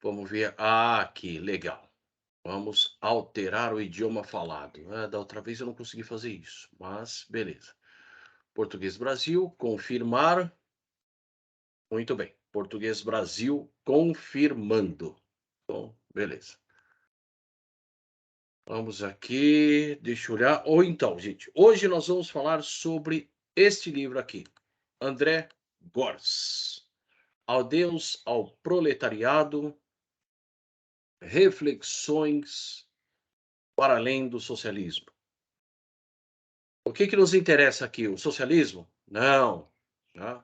Vamos ver. Ah, aqui, legal. Vamos alterar o idioma falado. Da outra vez eu não consegui fazer isso, mas beleza. Português Brasil, confirmar. Muito bem. Português Brasil, confirmando. Bom, beleza. Vamos aqui, deixa eu olhar. Ou então, gente, hoje nós vamos falar sobre este livro aqui, André Gorz. Adeus ao proletariado, reflexões para além do socialismo. O que nos interessa aqui? O socialismo? Não. Tá?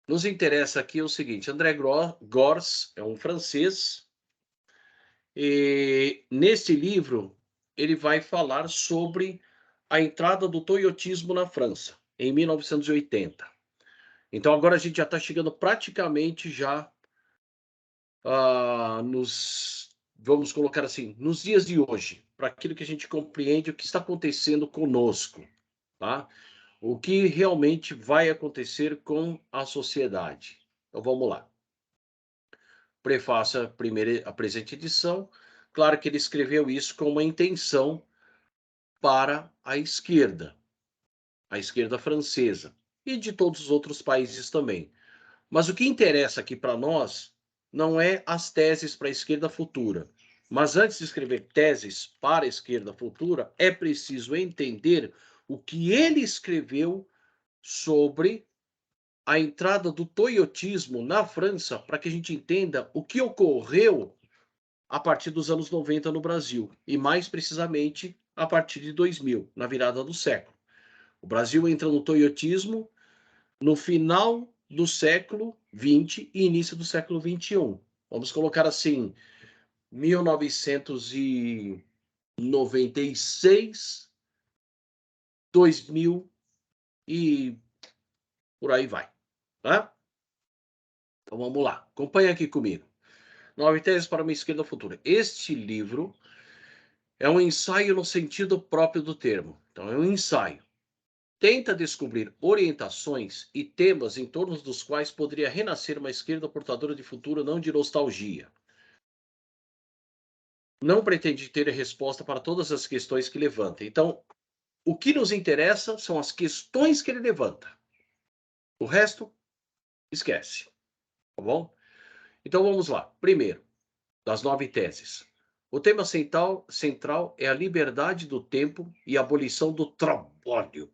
Nos interessa aqui o seguinte: Gorz é um francês, e neste livro ele vai falar sobre a entrada do toyotismo na França, em 1980. Então agora a gente já está chegando praticamente já vamos colocar assim, nos dias de hoje, para aquilo que a gente compreende o que está acontecendo conosco, tá? O que realmente vai acontecer com a sociedade. Então vamos lá. Prefácio a presente edição. Claro que ele escreveu isso com uma intenção para a esquerda francesa e de todos os outros países também. Mas o que interessa aqui para nós não é as teses para a esquerda futura. Mas antes de escrever teses para a esquerda futura, é preciso entender o que ele escreveu sobre a entrada do toyotismo na França, para que a gente entenda o que ocorreu a partir dos anos 90 no Brasil, e mais precisamente a partir de 2000, na virada do século. O Brasil entra no toyotismo no final do século XX e início do século XXI. Vamos colocar assim, 1996, 2000 e por aí vai. Tá? Então vamos lá, acompanha aqui comigo. Nove teses para uma esquerda futura. Este livro é um ensaio no sentido próprio do termo. Então é um ensaio. Tenta descobrir orientações e temas em torno dos quais poderia renascer uma esquerda portadora de futuro, não de nostalgia. Não pretende ter a resposta para todas as questões que levanta. Então, o que nos interessa são as questões que ele levanta. O resto, esquece. Tá bom? Então vamos lá. Primeiro, das nove teses. O tema central é a liberdade do tempo e a abolição do trabalho.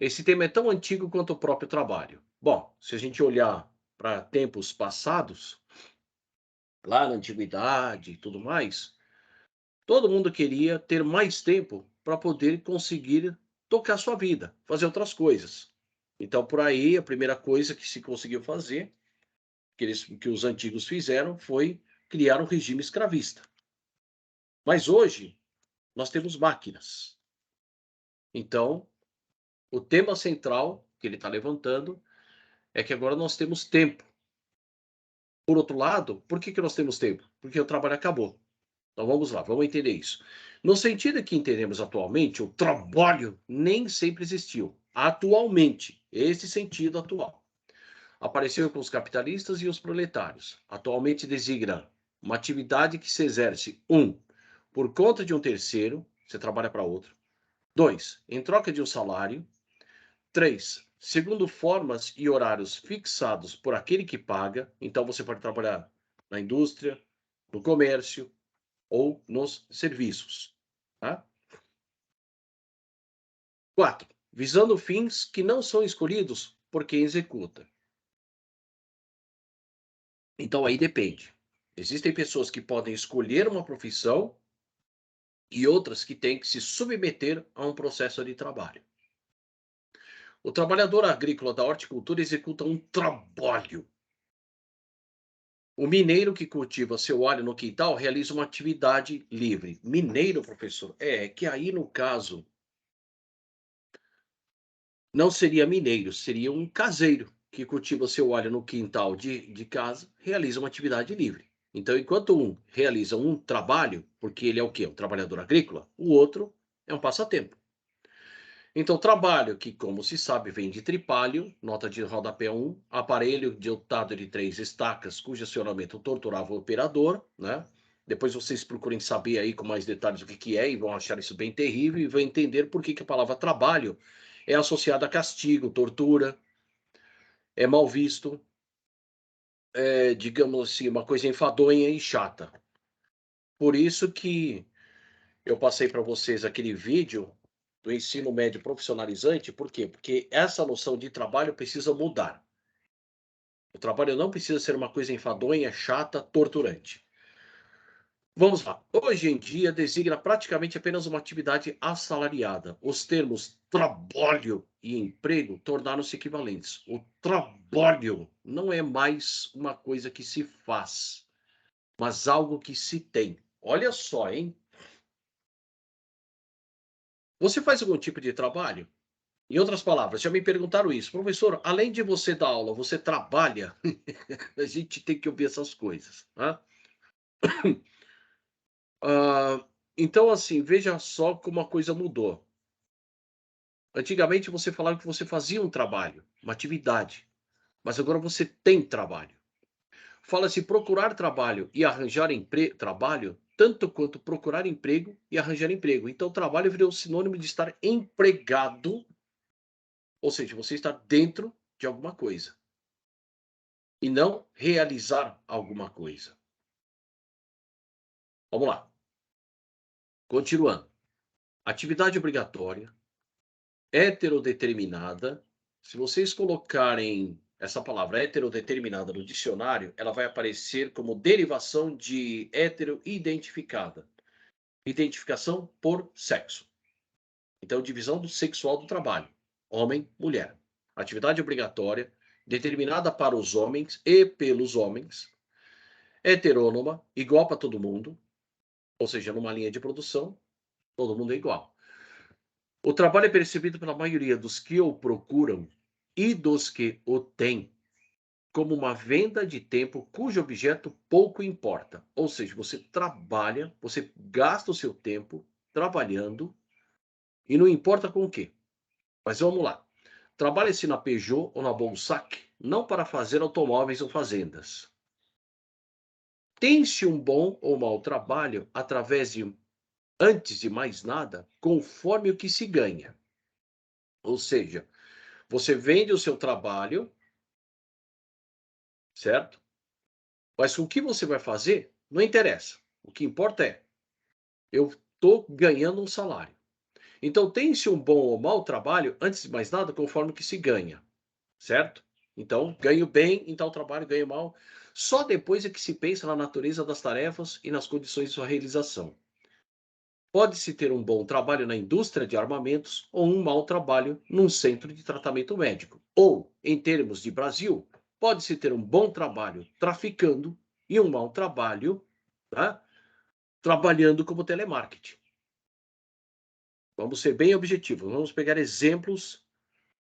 Esse tema é tão antigo quanto o próprio trabalho. Bom, se a gente olhar para tempos passados, lá na antiguidade e tudo mais, todo mundo queria ter mais tempo para poder conseguir tocar sua vida, fazer outras coisas. Então, por aí, a primeira coisa que se conseguiu fazer, que os antigos fizeram, foi criar um regime escravista. Mas hoje, nós temos máquinas. Então, o tema central que ele está levantando é que agora nós temos tempo. Por outro lado, por que nós temos tempo? Porque o trabalho acabou. Então vamos lá, vamos entender isso. No sentido que entendemos atualmente, o trabalho nem sempre existiu. Atualmente, esse sentido atual. Apareceu com os capitalistas e os proletários. Atualmente designa uma atividade que se exerce, por conta de um terceiro, você trabalha para outro. Dois, em troca de um salário. Três, segundo formas e horários fixados por aquele que paga. Então você pode trabalhar na indústria, no comércio, ou nos serviços. Tá? 4. Visando fins que não são escolhidos por quem executa. Então aí depende. Existem pessoas que podem escolher uma profissão e outras que têm que se submeter a um processo de trabalho. O trabalhador agrícola da horticultura executa um trabalho. O mineiro que cultiva seu alho no quintal realiza uma atividade livre. Mineiro, professor? Que aí no caso não seria mineiro, seria um caseiro que cultiva seu alho no quintal de casa, realiza uma atividade livre. Então, enquanto um realiza um trabalho, porque ele é o quê? Um trabalhador agrícola, o outro é um passatempo. Então, trabalho que, como se sabe, vem de tripalho, nota de rodapé 1, aparelho dotado de 3 estacas, cujo acionamento torturava o operador, né? Depois vocês procurem saber aí com mais detalhes o que que é e vão achar isso bem terrível e vão entender por que que a palavra trabalho é associada a castigo, tortura, é mal visto, é, digamos assim, uma coisa enfadonha e chata. Por isso que eu passei para vocês aquele vídeo do ensino médio profissionalizante, por quê? Porque essa noção de trabalho precisa mudar. O trabalho não precisa ser uma coisa enfadonha, chata, torturante. Vamos lá. Hoje em dia designa praticamente apenas uma atividade assalariada. Os termos trabalho e emprego tornaram-se equivalentes. O trabalho não é mais uma coisa que se faz, mas algo que se tem. Olha só, hein? Você faz algum tipo de trabalho? Em outras palavras, já me perguntaram isso, professor, além de você dar aula, você trabalha? A gente tem que ouvir essas coisas, né? Ah, então, assim, veja só como a coisa mudou. Antigamente você falava que você fazia um trabalho, uma atividade, mas agora você tem trabalho. Fala-se procurar trabalho e arranjar trabalho, tanto quanto procurar emprego e arranjar emprego. Então, trabalho virou sinônimo de estar empregado, ou seja, você está dentro de alguma coisa e não realizar alguma coisa. Vamos lá. Continuando. Atividade obrigatória, heterodeterminada. Se vocês colocarem essa palavra heterodeterminada no dicionário, ela vai aparecer como derivação de heteroidentificada. Identificação por sexo. Então, divisão do sexual do trabalho. Homem, mulher. Atividade obrigatória, determinada para os homens e pelos homens. Heterônoma, igual para todo mundo. Ou seja, numa linha de produção, todo mundo é igual. O trabalho é percebido pela maioria dos que o procuram e dos que o têm como uma venda de tempo cujo objeto pouco importa. Ou seja, você trabalha, você gasta o seu tempo trabalhando e não importa com o quê. Mas vamos lá. Trabalha-se na Peugeot ou na Bolsac, não para fazer automóveis ou fazendas. Tem-se um bom ou mau trabalho através de, antes de mais nada, conforme o que se ganha. Ou seja, você vende o seu trabalho, certo? Mas o que você vai fazer não interessa. O que importa é, eu estou ganhando um salário. Então, tem-se um bom ou mau trabalho, antes de mais nada, conforme o que se ganha, certo? Então, ganho bem em tal trabalho, ganho mal. Só depois é que se pensa na natureza das tarefas e nas condições de sua realização. Pode-se ter um bom trabalho na indústria de armamentos ou um mau trabalho num centro de tratamento médico. Ou, em termos de Brasil, pode-se ter um bom trabalho traficando e um mau trabalho, tá, trabalhando como telemarketing. Vamos ser bem objetivos, vamos pegar exemplos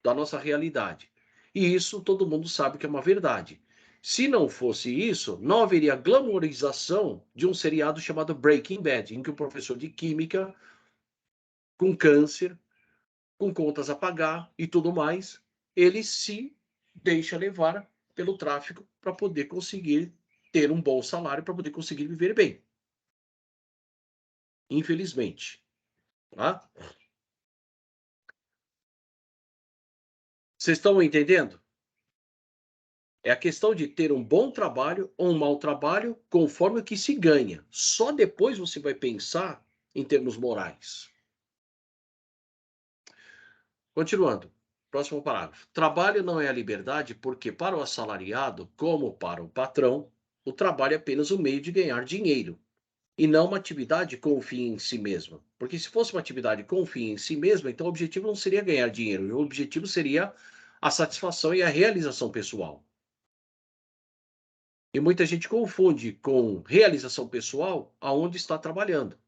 da nossa realidade. E isso todo mundo sabe que é uma verdade. Se não fosse isso, não haveria glamorização de um seriado chamado Breaking Bad, em que o professor de química, com câncer, com contas a pagar e tudo mais, ele se deixa levar pelo tráfico para poder conseguir ter um bom salário, para poder conseguir viver bem. Infelizmente. Tá? Vocês estão entendendo? É a questão de ter um bom trabalho ou um mau trabalho conforme o que se ganha. Só depois você vai pensar em termos morais. Continuando. Próximo parágrafo. Trabalho não é a liberdade porque, para o assalariado, como para o patrão, o trabalho é apenas um meio de ganhar dinheiro e não uma atividade com fim em si mesma. Porque se fosse uma atividade com fim em si mesma, então o objetivo não seria ganhar dinheiro, o objetivo seria a satisfação e a realização pessoal. E muita gente confunde com realização pessoal aonde está trabalhando,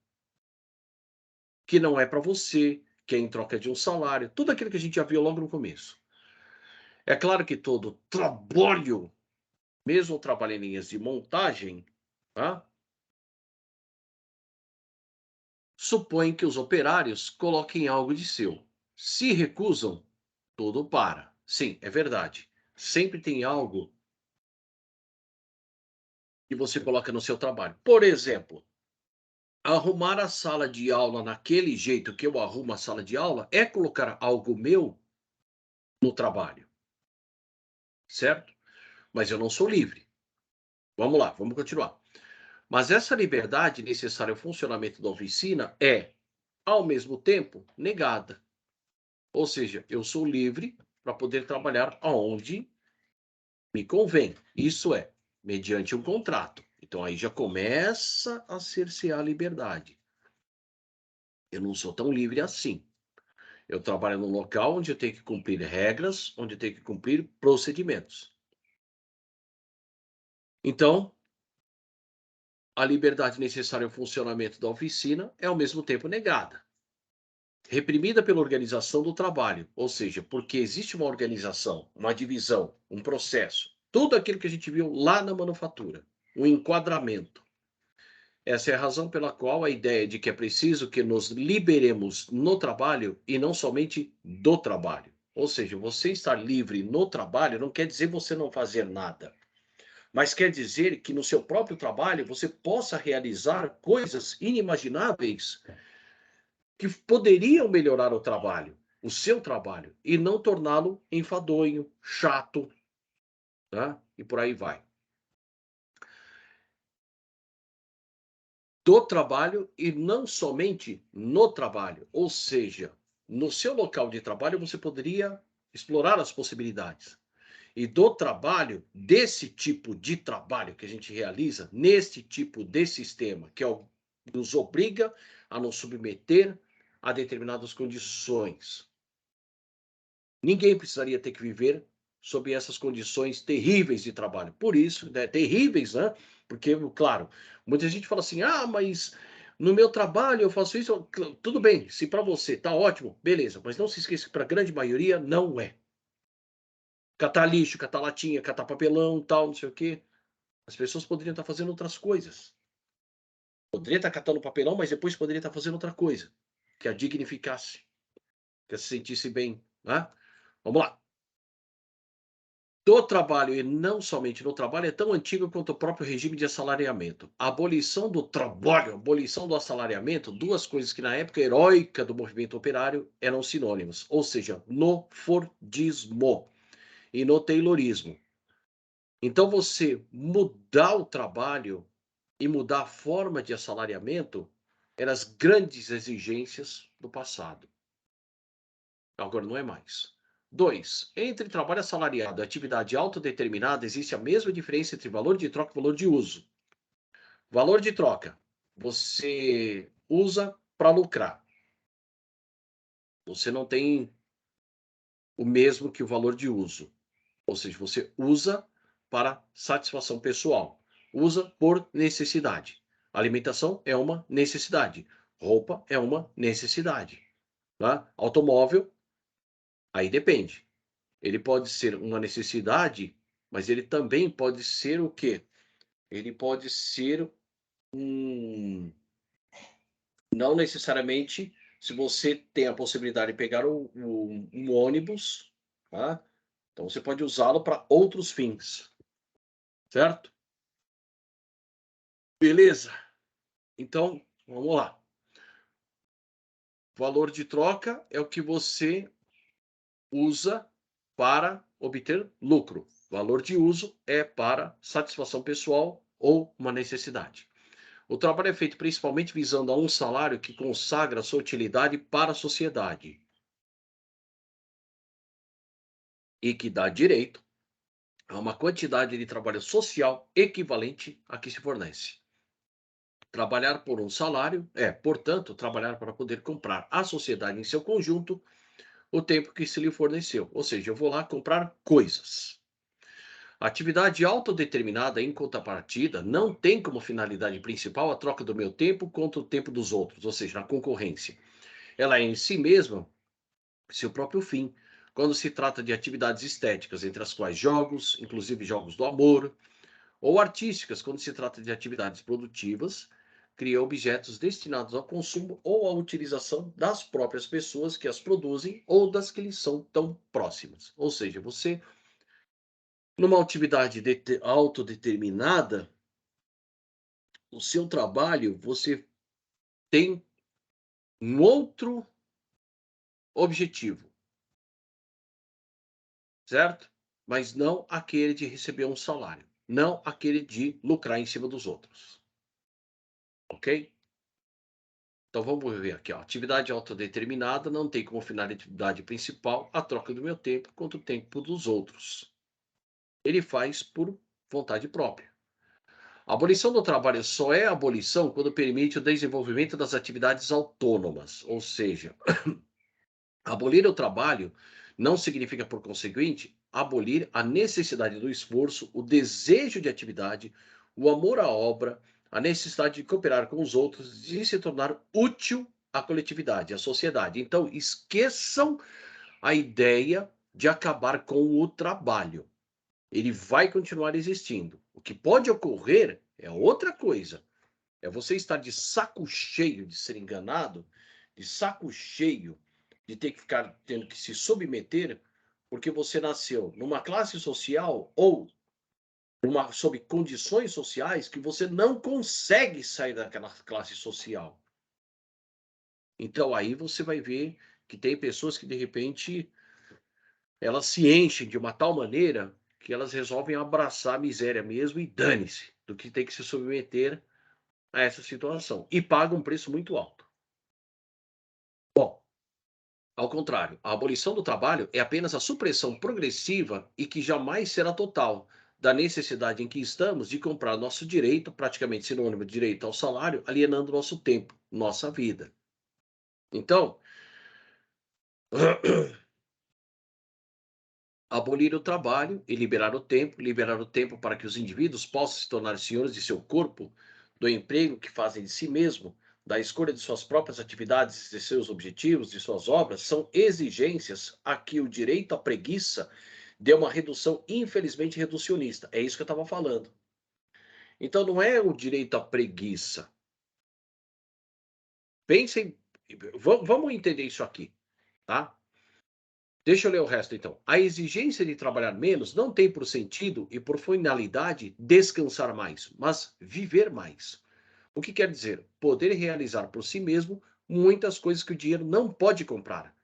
que não é para você, que é em troca de um salário, tudo aquilo que a gente já viu logo no começo. É claro que todo trabalho, mesmo o trabalho em linhas de montagem, tá, supõe que os operários coloquem algo de seu. Se recusam, tudo para. Sim, é verdade. Sempre tem algo que você coloca no seu trabalho. Por exemplo, arrumar a sala de aula naquele jeito que eu arrumo a sala de aula é colocar algo meu no trabalho, certo? Mas eu não sou livre. Vamos lá, vamos continuar. Mas essa liberdade necessária ao funcionamento da oficina é, ao mesmo tempo, negada. Ou seja, eu sou livre para poder trabalhar aonde me convém. Isso é, mediante um contrato. Então aí já começa a cercear a liberdade. Eu não sou tão livre assim. Eu trabalho num local onde eu tenho que cumprir regras, onde eu tenho que cumprir procedimentos. Então, a liberdade necessária ao funcionamento da oficina é ao mesmo tempo negada. Reprimida pela organização do trabalho, ou seja, porque existe uma organização, uma divisão, um processo, tudo aquilo que a gente viu lá na manufatura, o enquadramento. Essa é a razão pela qual a ideia de que é preciso que nos liberemos no trabalho e não somente do trabalho. Ou seja, você estar livre no trabalho não quer dizer você não fazer nada, mas quer dizer que no seu próprio trabalho você possa realizar coisas inimagináveis que poderiam melhorar o trabalho, o seu trabalho, e não torná-lo enfadonho, chato, tá? E por aí vai. Do trabalho e não somente no trabalho, ou seja, no seu local de trabalho você poderia explorar as possibilidades. E do trabalho, desse tipo de trabalho que a gente realiza, neste tipo de sistema, que é o, nos obriga a nos submeter a determinadas condições. Ninguém precisaria ter que viver sob essas condições terríveis de trabalho. Por isso, né, terríveis, né? Porque, claro, muita gente fala assim: ah, mas no meu trabalho eu faço isso. Tudo bem, se para você tá ótimo, beleza, mas não se esqueça que para a grande maioria não é. Catar lixo, catar latinha, catar papelão, tal, não sei o quê. As pessoas poderiam estar fazendo outras coisas. Poderia estar catando papelão, mas depois poderia estar fazendo outra coisa que a dignificasse, que a se sentisse bem, né? Vamos lá. Do trabalho, e não somente no trabalho, é tão antigo quanto o próprio regime de assalariamento. A abolição do trabalho, a abolição do assalariamento, duas coisas que na época heróica do movimento operário eram sinônimos, ou seja, no Fordismo e no Taylorismo. Então, você mudar o trabalho e mudar a forma de assalariamento eram as grandes exigências do passado. Agora não é mais. 2. Entre trabalho assalariado e atividade autodeterminada, existe a mesma diferença entre valor de troca e valor de uso. Valor de troca, você usa para lucrar. Você não tem o mesmo que o valor de uso. Ou seja, você usa para satisfação pessoal. Usa por necessidade. Alimentação é uma necessidade. Roupa é uma necessidade. Tá? Automóvel, aí depende. Ele pode ser uma necessidade, mas ele também pode ser o quê? Ele pode ser um não necessariamente se você tem a possibilidade de pegar um ônibus, tá? Então você pode usá-lo para outros fins, certo? Beleza. Então, vamos lá. Valor de troca é o que você usa para obter lucro. Valor de uso é para satisfação pessoal ou uma necessidade. O trabalho é feito principalmente visando a um salário que consagra sua utilidade para a sociedade e que dá direito a uma quantidade de trabalho social equivalente à que se fornece. Trabalhar por um salário é, portanto, trabalhar para poder comprar à sociedade em seu conjunto o tempo que se lhe forneceu. Ou seja, eu vou lá comprar coisas. A atividade autodeterminada, em contrapartida, não tem como finalidade principal a troca do meu tempo contra o tempo dos outros, ou seja, a concorrência. Ela é em si mesma seu próprio fim, quando se trata de atividades estéticas, entre as quais jogos, inclusive jogos do amor, ou artísticas, quando se trata de atividades produtivas, cria objetos destinados ao consumo ou à utilização das próprias pessoas que as produzem ou das que lhes são tão próximas. Ou seja, você, numa atividade autodeterminada, o seu trabalho, você tem um outro objetivo, certo? Mas não aquele de receber um salário, não aquele de lucrar em cima dos outros, ok? Então vamos ver aqui, ó. Atividade autodeterminada não tem como finalidade principal a troca do meu tempo contra o tempo dos outros. Ele faz por vontade própria. A abolição do trabalho só é abolição quando permite o desenvolvimento das atividades autônomas, ou seja, abolir o trabalho não significa, por conseguinte, abolir a necessidade do esforço, o desejo de atividade, o amor à obra, a necessidade de cooperar com os outros e se tornar útil à coletividade, à sociedade. Então, esqueçam a ideia de acabar com o trabalho. Ele vai continuar existindo. O que pode ocorrer é outra coisa. É você estar de saco cheio de ser enganado, de saco cheio de ter que ficar tendo que se submeter, porque você nasceu numa classe social ou sob condições sociais que você não consegue sair daquela classe social. Então aí você vai ver que tem pessoas que de repente elas se enchem de uma tal maneira que elas resolvem abraçar a miséria mesmo e dane-se do que tem que se submeter a essa situação e pagam um preço muito alto. Bom, ao contrário, a abolição do trabalho é apenas a supressão progressiva e que jamais será total da necessidade em que estamos de comprar nosso direito, praticamente sinônimo de direito ao salário, alienando nosso tempo, nossa vida. Então, abolir o trabalho e liberar o tempo para que os indivíduos possam se tornar senhores de seu corpo, do emprego que fazem de si mesmo, da escolha de suas próprias atividades, de seus objetivos, de suas obras, são exigências a que o direito à preguiça deu uma redução, infelizmente, reducionista. É isso que eu estava falando. Então, não é o direito à preguiça. Pensem, vamos entender isso aqui, tá? Deixa eu ler o resto então. A exigência de trabalhar menos não tem por sentido e por finalidade descansar mais, mas viver mais. O que quer dizer? Poder realizar por si mesmo muitas coisas que o dinheiro não pode comprar.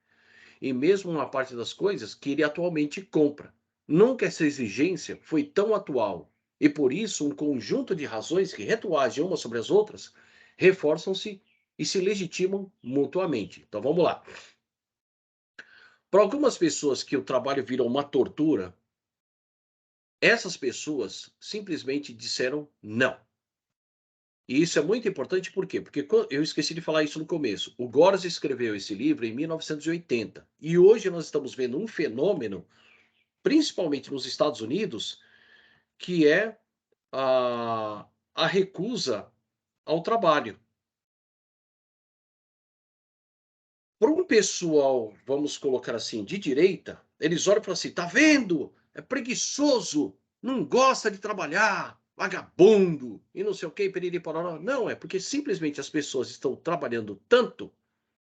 E mesmo uma parte das coisas que ele atualmente compra. Nunca essa exigência foi tão atual. E por isso, um conjunto de razões que retroagem umas sobre as outras reforçam-se e se legitimam mutuamente. Então vamos lá. Para algumas pessoas que o trabalho vira uma tortura, essas pessoas simplesmente disseram não. E isso é muito importante por quê? Porque eu esqueci de falar isso no começo. O Gores escreveu esse livro em 1980 e hoje nós estamos vendo um fenômeno, principalmente nos Estados Unidos, que é a recusa ao trabalho. Para um pessoal, vamos colocar assim, de direita, eles olham e falam assim: tá vendo? É preguiçoso, não gosta de trabalhar, vagabundo, e não sei o que, periri pororó. Não, é porque simplesmente as pessoas estão trabalhando tanto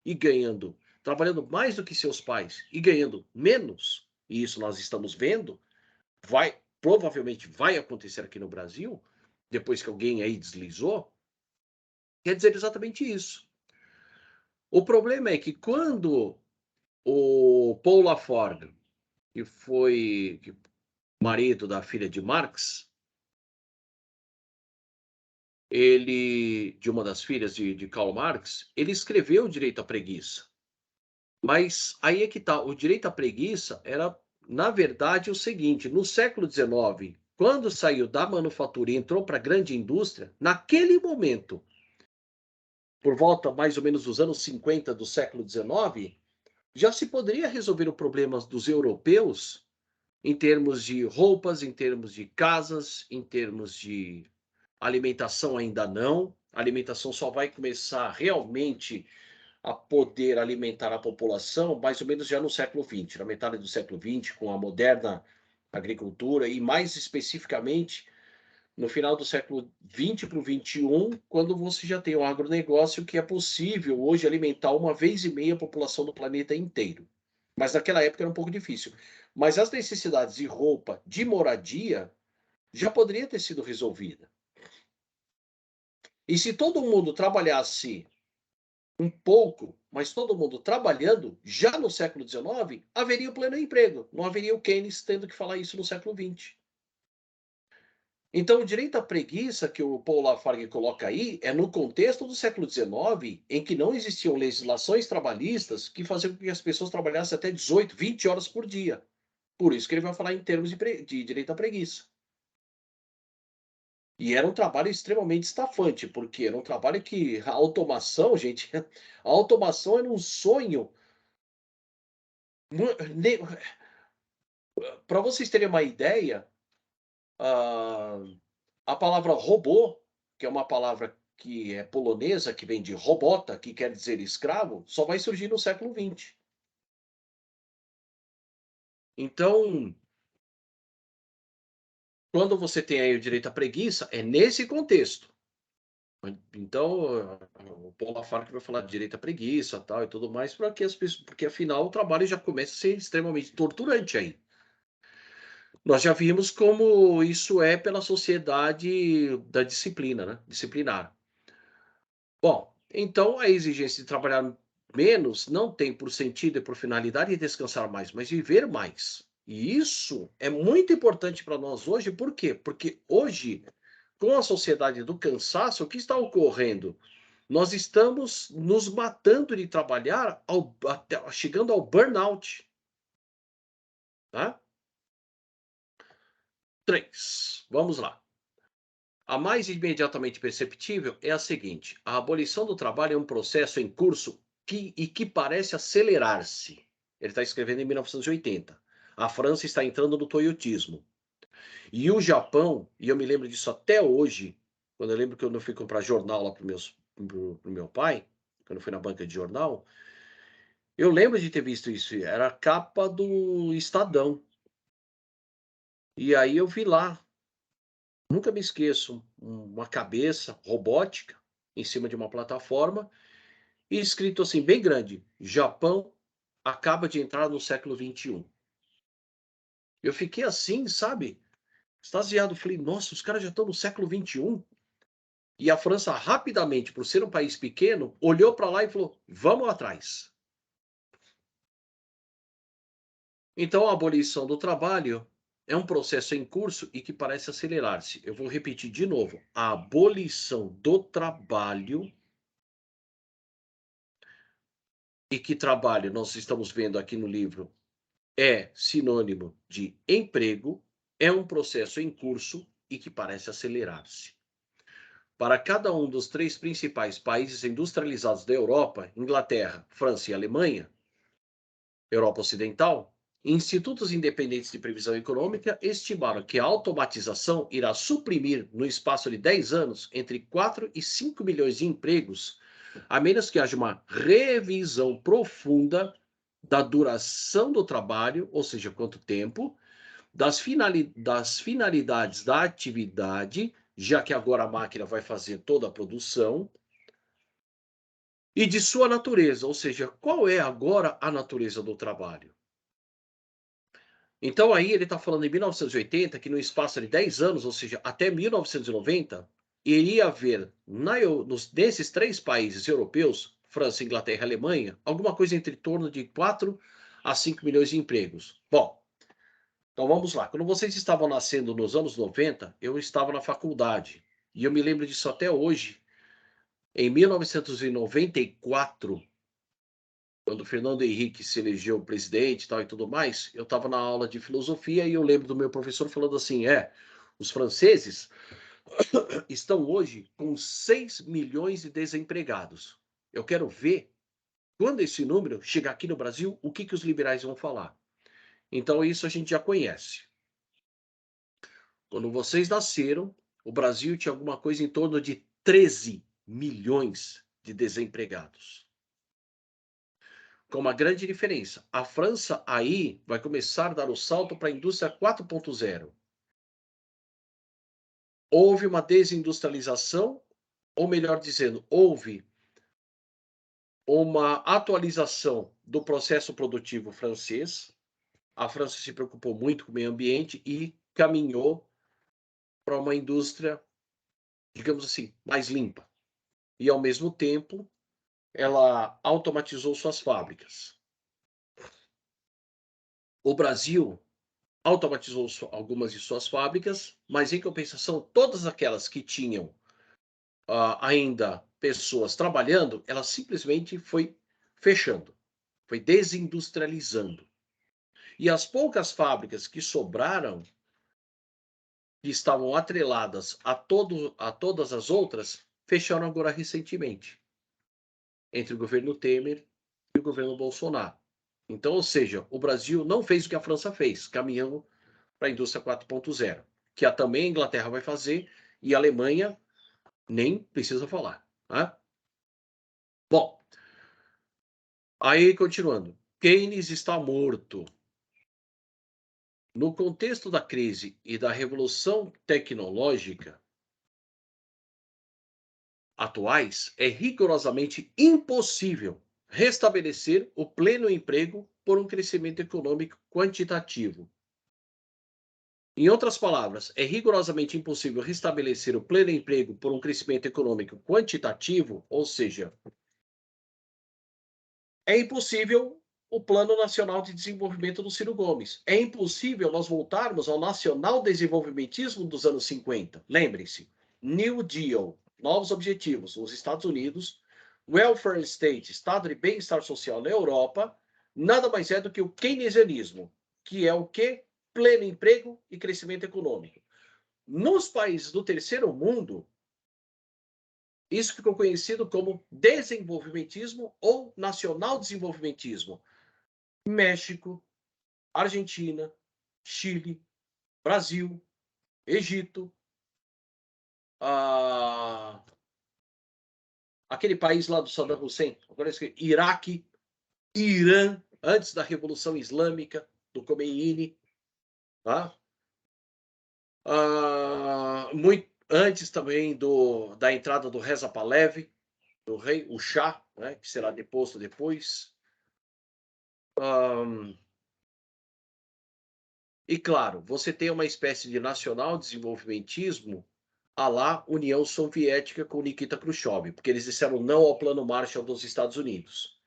e ganhando, trabalhando mais do que seus pais e ganhando menos, e isso nós estamos vendo, provavelmente vai acontecer aqui no Brasil, depois que alguém aí deslizou, quer dizer exatamente isso. O problema é que quando o Paul Lafargue, que foi marido da filha de Marx, ele, de uma das filhas de Karl Marx, ele escreveu o Direito à Preguiça. Mas aí é que tá, o direito à preguiça era, na verdade, o seguinte: no século XIX, quando saiu da manufatura e entrou para a grande indústria, naquele momento, por volta mais ou menos dos anos 50 do século XIX, já se poderia resolver o problema dos europeus em termos de roupas, em termos de casas, em termos de alimentação ainda não. A alimentação só vai começar realmente a poder alimentar a população mais ou menos já no século XX, na metade do século XX, com a moderna agricultura e mais especificamente no final do século XX para o XXI, quando você já tem o agronegócio que é possível hoje alimentar 1,5 vezes a população do planeta inteiro. Mas naquela época era um pouco difícil. Mas as necessidades de roupa, de moradia, já poderia ter sido resolvida. E se todo mundo trabalhasse um pouco, mas todo mundo trabalhando, já no século XIX, haveria o pleno emprego. Não haveria o Keynes tendo que falar isso no século XX. Então, o direito à preguiça que o Paul Lafargue coloca aí é no contexto do século XIX, em que não existiam legislações trabalhistas que faziam com que as pessoas trabalhassem até 18, 20 horas por dia. Por isso que ele vai falar em termos de direito à preguiça. E era um trabalho extremamente estafante, porque era um trabalho que a automação, gente, a automação era um sonho. Para vocês terem uma ideia, ah, a palavra robô, que é uma palavra que é polonesa, que vem de robota, que quer dizer escravo, só vai surgir no século XX. Então, quando você tem aí o direito à preguiça, é nesse contexto. Então, o Paul Lafargue vai falar de direito à preguiça, tal e tudo mais, para que as pessoas, porque afinal o trabalho já começa a ser extremamente torturante aí. Nós já vimos como isso é pela sociedade da disciplina, né? Disciplinar. Bom, então a exigência de trabalhar menos não tem por sentido e por finalidade descansar mais, mas viver mais. E isso é muito importante para nós hoje, por quê? Porque hoje, com a sociedade do cansaço, o que está ocorrendo? Nós estamos nos matando de trabalhar chegando ao burnout. Tá? 3. Vamos lá. A mais imediatamente perceptível é a seguinte: a abolição do trabalho é um processo em curso que parece acelerar-se. Ele está escrevendo em 1980. A França está entrando no toyotismo. E o Japão, e eu me lembro disso até hoje, quando eu lembro que eu fui comprar jornal lá para o meu pai, quando eu fui na banca de jornal, eu lembro de ter visto isso. Era a capa do Estadão. E aí eu vi lá, nunca me esqueço, uma cabeça robótica em cima de uma plataforma e escrito assim, bem grande: Japão acaba de entrar no século XXI. Eu fiquei assim, sabe, extasiado. Falei, nossa, os caras já estão no século XXI. E a França, rapidamente, por ser um país pequeno, olhou para lá e falou: vamos atrás. Então, a abolição do trabalho é um processo em curso e que parece acelerar-se. Eu vou repetir de novo: a abolição do trabalho. E que trabalho nós estamos vendo aqui no livro é sinônimo de emprego, é um processo em curso e que parece acelerar-se. Para cada um dos 3 principais países industrializados da Europa, Inglaterra, França e Alemanha, Europa Ocidental, institutos independentes de previsão econômica estimaram que a automatização irá suprimir, no espaço de 10 anos, entre 4 e 5 milhões de empregos, a menos que haja uma revisão profunda da duração do trabalho, ou seja, quanto tempo, das finalidades da atividade, já que agora a máquina vai fazer toda a produção, e de sua natureza, ou seja, qual é agora a natureza do trabalho. Então aí ele está falando em 1980 que no espaço de 10 anos, ou seja, até 1990, iria haver nesses 3 países europeus, França, Inglaterra e Alemanha, alguma coisa entre torno de 4 a 5 milhões de empregos. Bom, então vamos lá. Quando vocês estavam nascendo nos anos 90, eu estava na faculdade. E eu me lembro disso até hoje. Em 1994, quando o Fernando Henrique se elegeu presidente e tal e tudo mais, eu estava na aula de filosofia e eu lembro do meu professor falando assim: os franceses estão hoje com 6 milhões de desempregados. Eu quero ver, quando esse número chegar aqui no Brasil, o que os liberais vão falar. Então, isso a gente já conhece. Quando vocês nasceram, o Brasil tinha alguma coisa em torno de 13 milhões de desempregados. Com uma grande diferença. A França aí vai começar a dar o salto para a indústria 4.0. houve uma desindustrialização, ou melhor dizendo, houve uma atualização do processo produtivo francês. A França se preocupou muito com o meio ambiente e caminhou para uma indústria, digamos assim, mais limpa. E, ao mesmo tempo, ela automatizou suas fábricas. O Brasil automatizou algumas de suas fábricas, mas, em compensação, todas aquelas que tinham ainda pessoas trabalhando, ela simplesmente foi fechando, foi desindustrializando. E as poucas fábricas que sobraram, que estavam atreladas a todas as outras, fecharam agora recentemente, entre o governo Temer e o governo Bolsonaro. Então, ou seja, o Brasil não fez o que a França fez, caminhando para a indústria 4.0, que também a Inglaterra vai fazer, e a Alemanha nem precisa falar. Tá? Bom, aí continuando. Keynes está morto. No contexto da crise e da revolução tecnológica atuais, é rigorosamente impossível restabelecer o pleno emprego por um crescimento econômico quantitativo. Em outras palavras, é rigorosamente impossível restabelecer o pleno emprego por um crescimento econômico quantitativo, ou seja, é impossível o Plano Nacional de Desenvolvimento do Ciro Gomes. É impossível nós voltarmos ao nacional desenvolvimentismo dos anos 50. Lembrem-se, New Deal, novos objetivos nos Estados Unidos, Welfare State, Estado de Bem-Estar Social na Europa, nada mais é do que o keynesianismo, que é o quê? Pleno emprego e crescimento econômico. Nos países do terceiro mundo, isso ficou conhecido como desenvolvimentismo ou nacional desenvolvimentismo. México, Argentina, Chile, Brasil, Egito, aquele país lá do Saddam Hussein, Iraque, Irã, antes da Revolução Islâmica, do Khomeini, tá? Muito antes também da entrada do Reza Pahlavi, do rei, o Shah, né, que será deposto depois. E, claro, você tem uma espécie de nacional desenvolvimentismo à la União Soviética com Nikita Khrushchev, porque eles disseram não ao Plano Marshall dos Estados Unidos.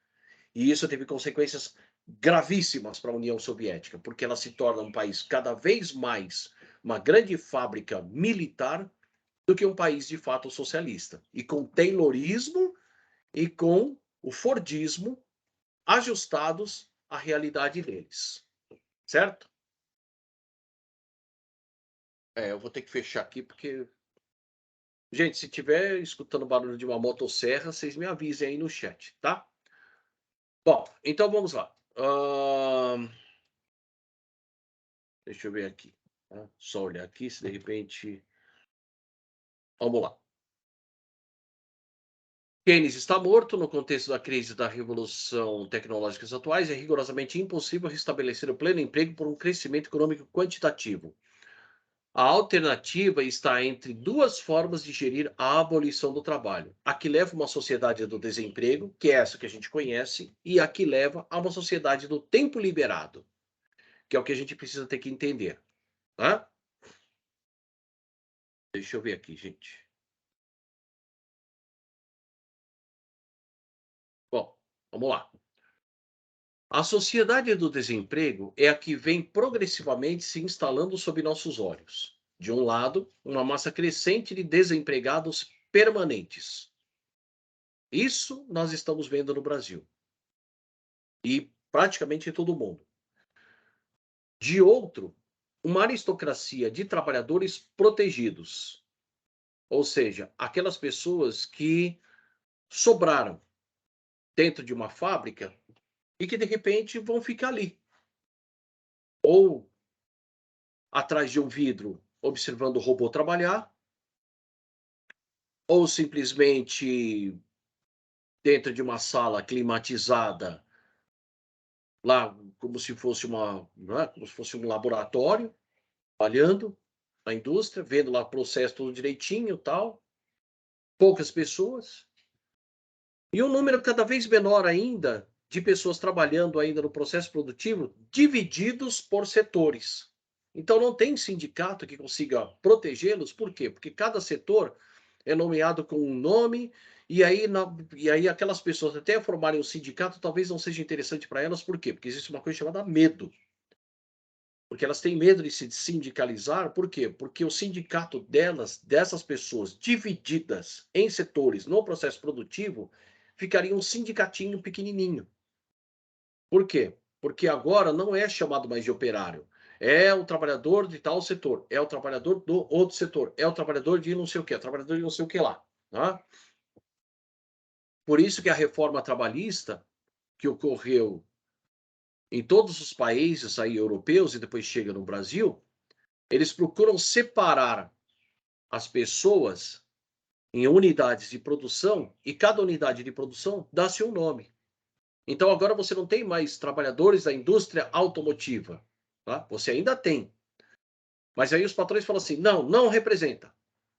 E isso teve consequências gravíssimas para a União Soviética, porque ela se torna um país cada vez mais uma grande fábrica militar do que um país de fato socialista. E com Taylorismo e com o Fordismo ajustados à realidade deles. Certo? Eu vou ter que fechar aqui porque... Gente, se tiver escutando barulho de uma motosserra, vocês me avisem aí no chat, tá? Bom, então vamos lá. Deixa eu ver aqui. Tá? Só olhar aqui se de repente... Vamos lá. Keynes está morto. No contexto da crise da revolução tecnológica atuais, é rigorosamente impossível restabelecer o pleno emprego por um crescimento econômico quantitativo. A alternativa está entre duas formas de gerir a abolição do trabalho. A que leva a uma sociedade do desemprego, que é essa que a gente conhece, e a que leva a uma sociedade do tempo liberado, que é o que a gente precisa ter que entender. Tá? Deixa eu ver aqui, gente. Bom, vamos lá. A sociedade do desemprego é a que vem progressivamente se instalando sob nossos olhos. De um lado, uma massa crescente de desempregados permanentes. Isso nós estamos vendo no Brasil. E praticamente em todo o mundo. De outro, uma aristocracia de trabalhadores protegidos. Ou seja, aquelas pessoas que sobraram dentro de uma fábrica e que de repente vão ficar ali. Ou atrás de um vidro observando o robô trabalhar, ou simplesmente dentro de uma sala climatizada, lá como se fosse como se fosse um laboratório, trabalhando, na indústria, vendo lá o processo tudo direitinho, tal, poucas pessoas, e um número cada vez menor ainda de pessoas trabalhando ainda no processo produtivo, divididos por setores. Então não tem sindicato que consiga protegê-los, por quê? Porque cada setor é nomeado com um nome, e aí aquelas pessoas até formarem um sindicato, talvez não seja interessante para elas, por quê? Porque existe uma coisa chamada medo. Porque elas têm medo de se sindicalizar, por quê? Porque o sindicato delas, dessas pessoas divididas em setores no processo produtivo, ficaria um sindicatinho pequenininho. Por quê? Porque agora não é chamado mais de operário. É o trabalhador de tal setor, é o trabalhador do outro setor, é o trabalhador de não sei o que, é o trabalhador de não sei o que lá. Tá? Por isso que a reforma trabalhista que ocorreu em todos os países aí europeus e depois chega no Brasil, eles procuram separar as pessoas em unidades de produção e cada unidade de produção dá-se um nome. Então agora você não tem mais trabalhadores da indústria automotiva, tá? Você ainda tem. Mas aí os patrões falam assim: não, não representa.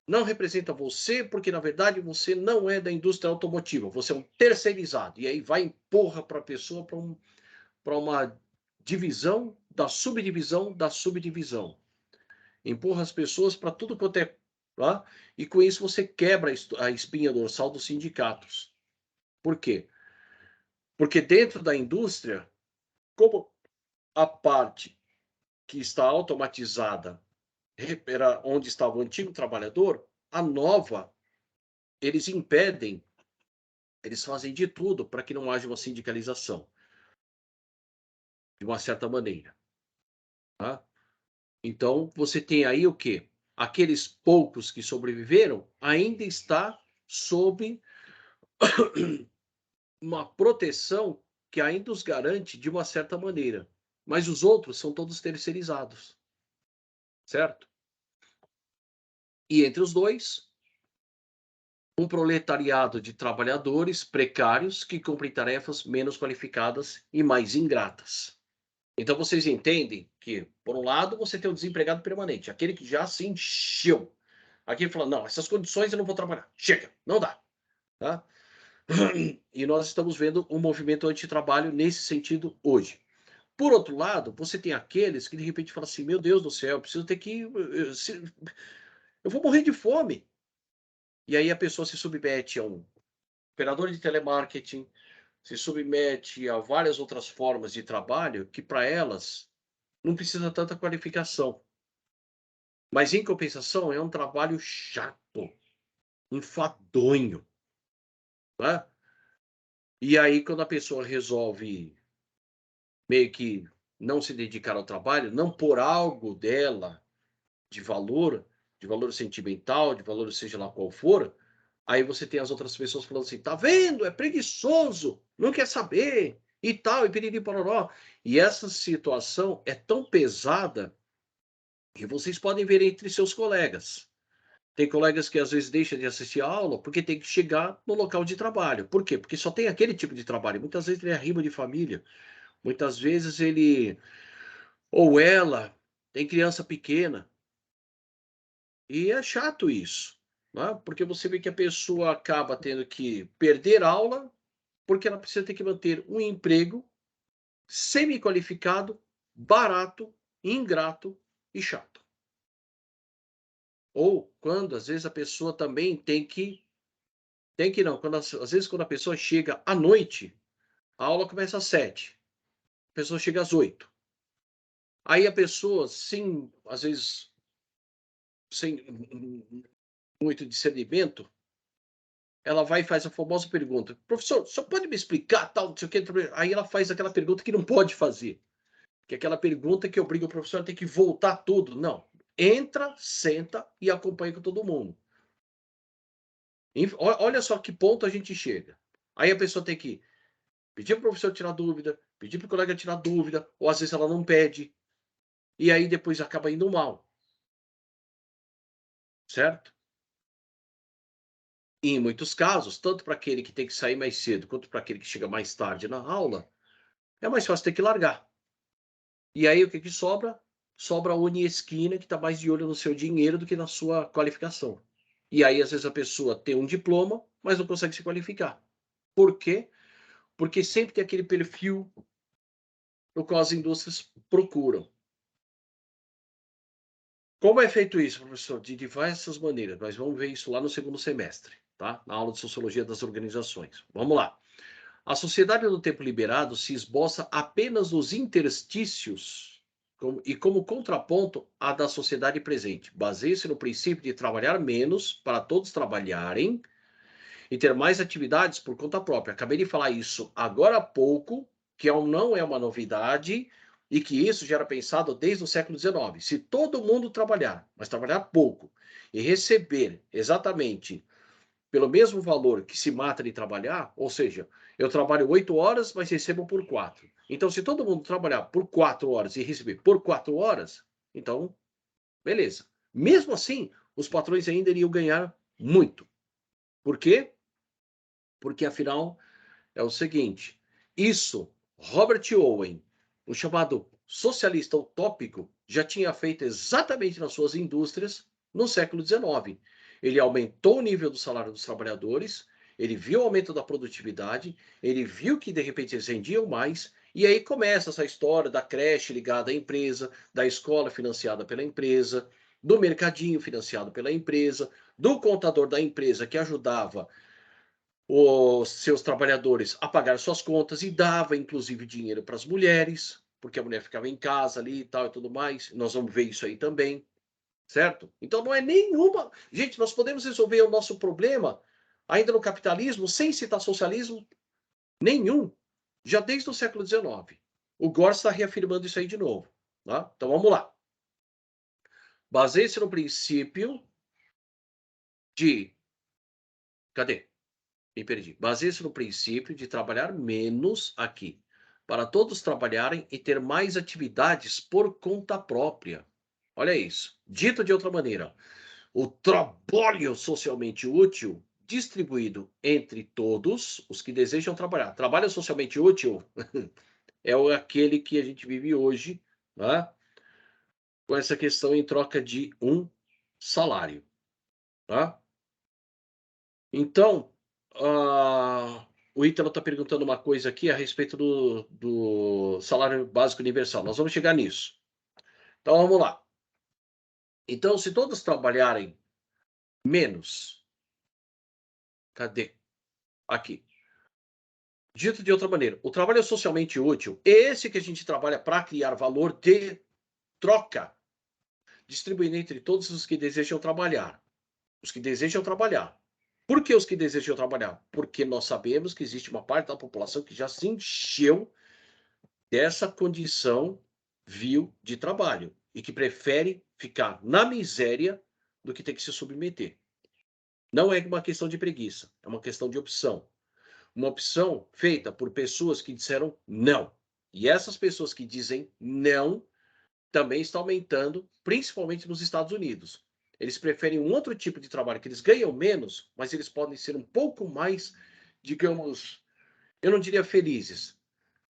Não representa você, porque na verdade você não é da indústria automotiva, você é um terceirizado. E aí vai empurra para a pessoa para uma divisão da subdivisão da subdivisão. Empurra as pessoas para tudo quanto é. Tá? E com isso você quebra a espinha dorsal dos sindicatos. Por quê? Porque dentro da indústria, como a parte que está automatizada era onde estava o antigo trabalhador, a nova, eles impedem, eles fazem de tudo para que não haja uma sindicalização, de uma certa maneira. Tá? Então, você tem aí o quê? Aqueles poucos que sobreviveram ainda está sob uma proteção que ainda os garante de uma certa maneira. Mas os outros são todos terceirizados, certo? E entre os dois, um proletariado de trabalhadores precários que cumprem tarefas menos qualificadas e mais ingratas. Então vocês entendem que, por um lado, você tem o desempregado permanente, aquele que já se encheu. Aquele fala, não, essas condições eu não vou trabalhar. Chega, não dá. Tá? E nós estamos vendo um movimento antitrabalho nesse sentido hoje. Por outro lado, você tem aqueles que de repente falam assim: meu Deus do céu, eu preciso ter que. Eu vou morrer de fome. E aí a pessoa se submete a um operador de telemarketing, se submete a várias outras formas de trabalho que para elas não precisa tanta qualificação. Mas em compensação é um trabalho chato, enfadonho. Né? E aí, quando a pessoa resolve meio que não se dedicar ao trabalho, não por algo dela de valor sentimental, de valor seja lá qual for, aí você tem as outras pessoas falando assim, tá vendo? É preguiçoso, não quer saber, e tal, e piriri pororó. E essa situação é tão pesada que vocês podem ver entre seus colegas. Tem colegas que às vezes deixam de assistir a aula porque tem que chegar no local de trabalho. Por quê? Porque só tem aquele tipo de trabalho. Muitas vezes ele é arrimo de família. Muitas vezes ele ou ela tem criança pequena. E é chato isso, né? Porque você vê que a pessoa acaba tendo que perder aula porque ela precisa ter que manter um emprego semi-qualificado, barato, ingrato e chato. Ou quando às vezes a pessoa também tem que não, quando às vezes quando a pessoa chega à noite, a aula começa às 7, a pessoa chega às 8. Aí a pessoa, sim, às vezes sem muito discernimento, ela vai e faz a famosa pergunta: professor, só pode me explicar tal, não sei o que? Aí ela faz aquela pergunta que não pode fazer, que é aquela pergunta que obriga o professor a ter que voltar tudo. Não. Entra, senta e acompanha com todo mundo. Olha só que ponto a gente chega. Aí a pessoa tem que pedir para o professor tirar dúvida, pedir para o colega tirar dúvida, ou às vezes ela não pede, e aí depois acaba indo mal. Certo? E em muitos casos, tanto para aquele que tem que sair mais cedo, quanto para aquele que chega mais tarde na aula, é mais fácil ter que largar. E aí o que sobra? sobra a Uniesquina, que está mais de olho no seu dinheiro do que na sua qualificação. E aí, às vezes, a pessoa tem um diploma, mas não consegue se qualificar. Por quê? Porque sempre tem aquele perfil no qual as indústrias procuram. Como é feito isso, professor? De diversas maneiras. Nós vamos ver isso lá no segundo semestre, tá? Na aula de Sociologia das Organizações. Vamos lá. A sociedade do tempo liberado se esboça apenas nos interstícios e como contraponto à da sociedade presente. Baseia-se no princípio de trabalhar menos para todos trabalharem e ter mais atividades por conta própria. Acabei de falar isso agora há pouco, que não é uma novidade e que isso já era pensado desde o século XIX. Se todo mundo trabalhar, mas trabalhar pouco, e receber exatamente pelo mesmo valor que se mata de trabalhar, ou seja, eu trabalho 8 horas, mas recebo por 4. Então, se todo mundo trabalhar por 4 horas e receber por 4 horas, então, beleza. Mesmo assim, os patrões ainda iriam ganhar muito. Por quê? Porque, afinal, é o seguinte, isso, Robert Owen, o chamado socialista utópico, já tinha feito exatamente nas suas indústrias no século XIX. Ele aumentou o nível do salário dos trabalhadores, ele viu o aumento da produtividade, ele viu que de repente eles rendiam mais, e aí começa essa história da creche ligada à empresa, da escola financiada pela empresa, do mercadinho financiado pela empresa, do contador da empresa que ajudava os seus trabalhadores a pagar suas contas e dava, inclusive, dinheiro para as mulheres, porque a mulher ficava em casa ali e tal e tudo mais. Nós vamos ver isso aí também, certo? Então não é nenhuma. Gente, nós podemos resolver o nosso problema ainda no capitalismo sem citar socialismo nenhum, já desde o século XIX. O Gore está reafirmando isso aí de novo. Tá? Então vamos lá. Baseie-se no princípio de. Cadê? Me perdi. Baseia-se no princípio de trabalhar menos aqui, para todos trabalharem e ter mais atividades por conta própria. Olha isso. Dito de outra maneira, o trabalho socialmente útil distribuído entre todos os que desejam trabalhar. Trabalho socialmente útil é aquele que a gente vive hoje, né? Com essa questão em troca de um salário. Tá? Então, o Ítalo está perguntando uma coisa aqui a respeito do salário básico universal. Nós vamos chegar nisso. Então, vamos lá. Então, se todos trabalharem menos, cadê? Aqui. Dito de outra maneira, o trabalho é socialmente útil, esse que a gente trabalha para criar valor de troca, distribuindo entre todos os que desejam trabalhar. Os que desejam trabalhar. Por que os que desejam trabalhar? Porque nós sabemos que existe uma parte da população que já se encheu dessa condição vil de trabalho e que prefere ficar na miséria do que ter que se submeter. Não é uma questão de preguiça, é uma questão de opção. Uma opção feita por pessoas que disseram não. E essas pessoas que dizem não também estão aumentando, principalmente nos Estados Unidos. Eles preferem um outro tipo de trabalho que eles ganham menos, mas eles podem ser um pouco mais, digamos, eu não diria felizes,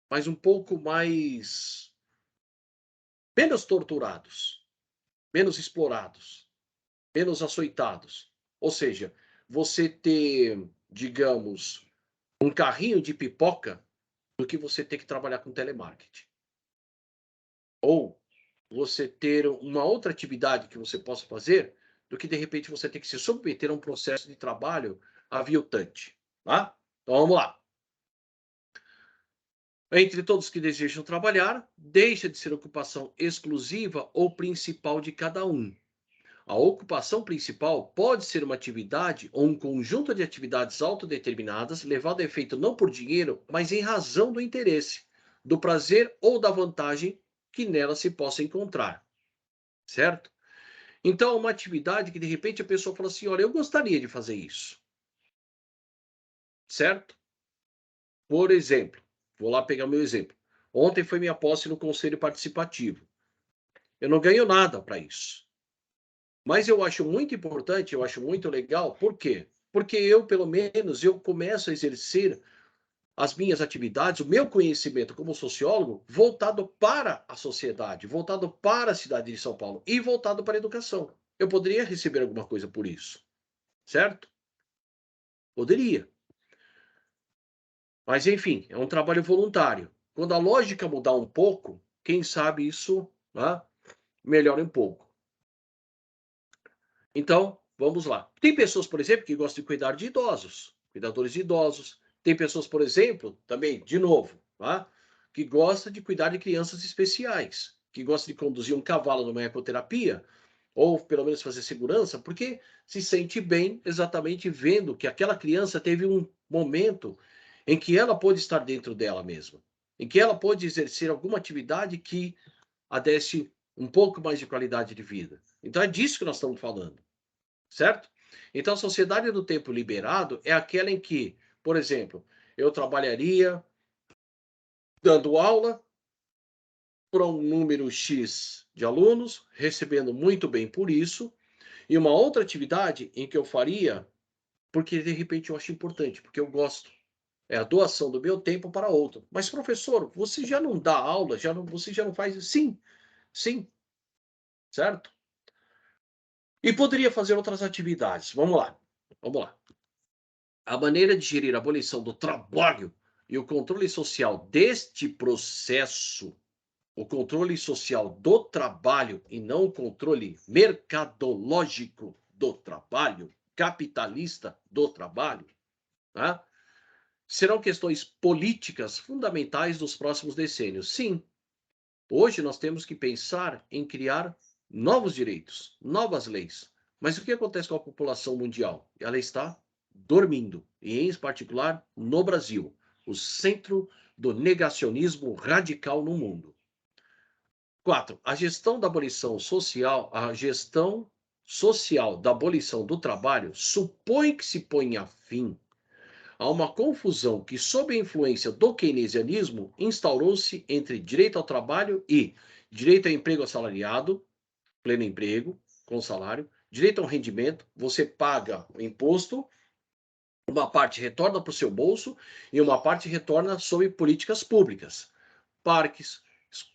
mas um pouco mais menos torturados, menos explorados, menos açoitados. Ou seja, você ter, digamos, um carrinho de pipoca do que você ter que trabalhar com telemarketing. Ou você ter uma outra atividade que você possa fazer do que, de repente, você ter que se submeter a um processo de trabalho aviltante. Tá? Então, vamos lá. Entre todos que desejam trabalhar, deixa de ser ocupação exclusiva ou principal de cada um. A ocupação principal pode ser uma atividade ou um conjunto de atividades autodeterminadas, levado a efeito não por dinheiro, mas em razão do interesse, do prazer ou da vantagem que nela se possa encontrar. Certo? Então, uma atividade que de repente a pessoa fala assim: olha, eu gostaria de fazer isso. Certo? Por exemplo, vou lá pegar meu exemplo. Ontem foi minha posse no Conselho Participativo. Eu não ganho nada para isso. Mas eu acho muito importante, eu acho muito legal, por quê? Porque eu, pelo menos, eu começo a exercer as minhas atividades, o meu conhecimento como sociólogo, voltado para a sociedade, voltado para a cidade de São Paulo e voltado para a educação. Eu poderia receber alguma coisa por isso, certo? Poderia. Mas, enfim, é um trabalho voluntário. Quando a lógica mudar um pouco, quem sabe isso, né, melhora um pouco. Então, vamos lá. Tem pessoas, por exemplo, que gostam de cuidar de idosos, cuidadores de idosos. Tem pessoas, por exemplo, também, de novo, tá, que gostam de cuidar de crianças especiais, que gostam de conduzir um cavalo numa ecoterapia, ou pelo menos fazer segurança, porque se sente bem exatamente vendo que aquela criança teve um momento em que ela pôde estar dentro dela mesma, em que ela pôde exercer alguma atividade que a desse um pouco mais de qualidade de vida. Então é disso que nós estamos falando, certo? Então a sociedade do tempo liberado é aquela em que, por exemplo, eu trabalharia dando aula para um número X de alunos, recebendo muito bem por isso, e uma outra atividade em que eu faria, porque de repente eu acho importante, porque eu gosto. É a doação do meu tempo para outro. Mas, professor, você já não dá aula? Você já não faz? Sim, sim, certo? E poderia fazer outras atividades. Vamos lá, vamos lá. A maneira de gerir a abolição do trabalho e o controle social deste processo, o controle social do trabalho e não o controle mercadológico do trabalho, capitalista do trabalho, tá? Serão questões políticas fundamentais dos próximos decênios. Sim, hoje nós temos que pensar em criar novos direitos, novas leis. Mas o que acontece com a população mundial? Ela está dormindo, e em particular no Brasil, o centro do negacionismo radical no mundo. 4. A gestão da abolição social, a gestão social da abolição do trabalho supõe que se ponha fim a uma confusão que, sob a influência do keynesianismo, instaurou-se entre direito ao trabalho e direito ao emprego assalariado, pleno emprego, com salário, direito ao rendimento, você paga o imposto, uma parte retorna para o seu bolso e uma parte retorna sob políticas públicas. Parques,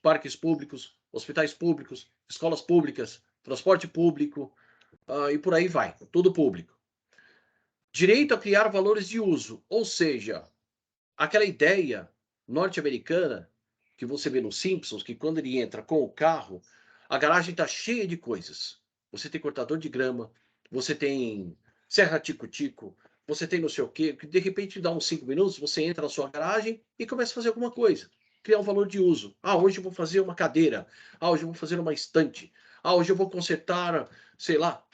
parques públicos, hospitais públicos, escolas públicas, transporte público, e por aí vai, tudo público. Direito a criar valores de uso, ou seja, aquela ideia norte-americana que você vê nos Simpsons, que quando ele entra com o carro, a garagem está cheia de coisas. Você tem cortador de grama, você tem serra tico-tico, você tem não sei o quê, que de repente dá uns 5 minutos, você entra na sua garagem e começa a fazer alguma coisa. Criar um valor de uso. Ah, hoje eu vou fazer uma cadeira. Ah, hoje eu vou fazer uma estante. Ah, hoje eu vou consertar, sei lá,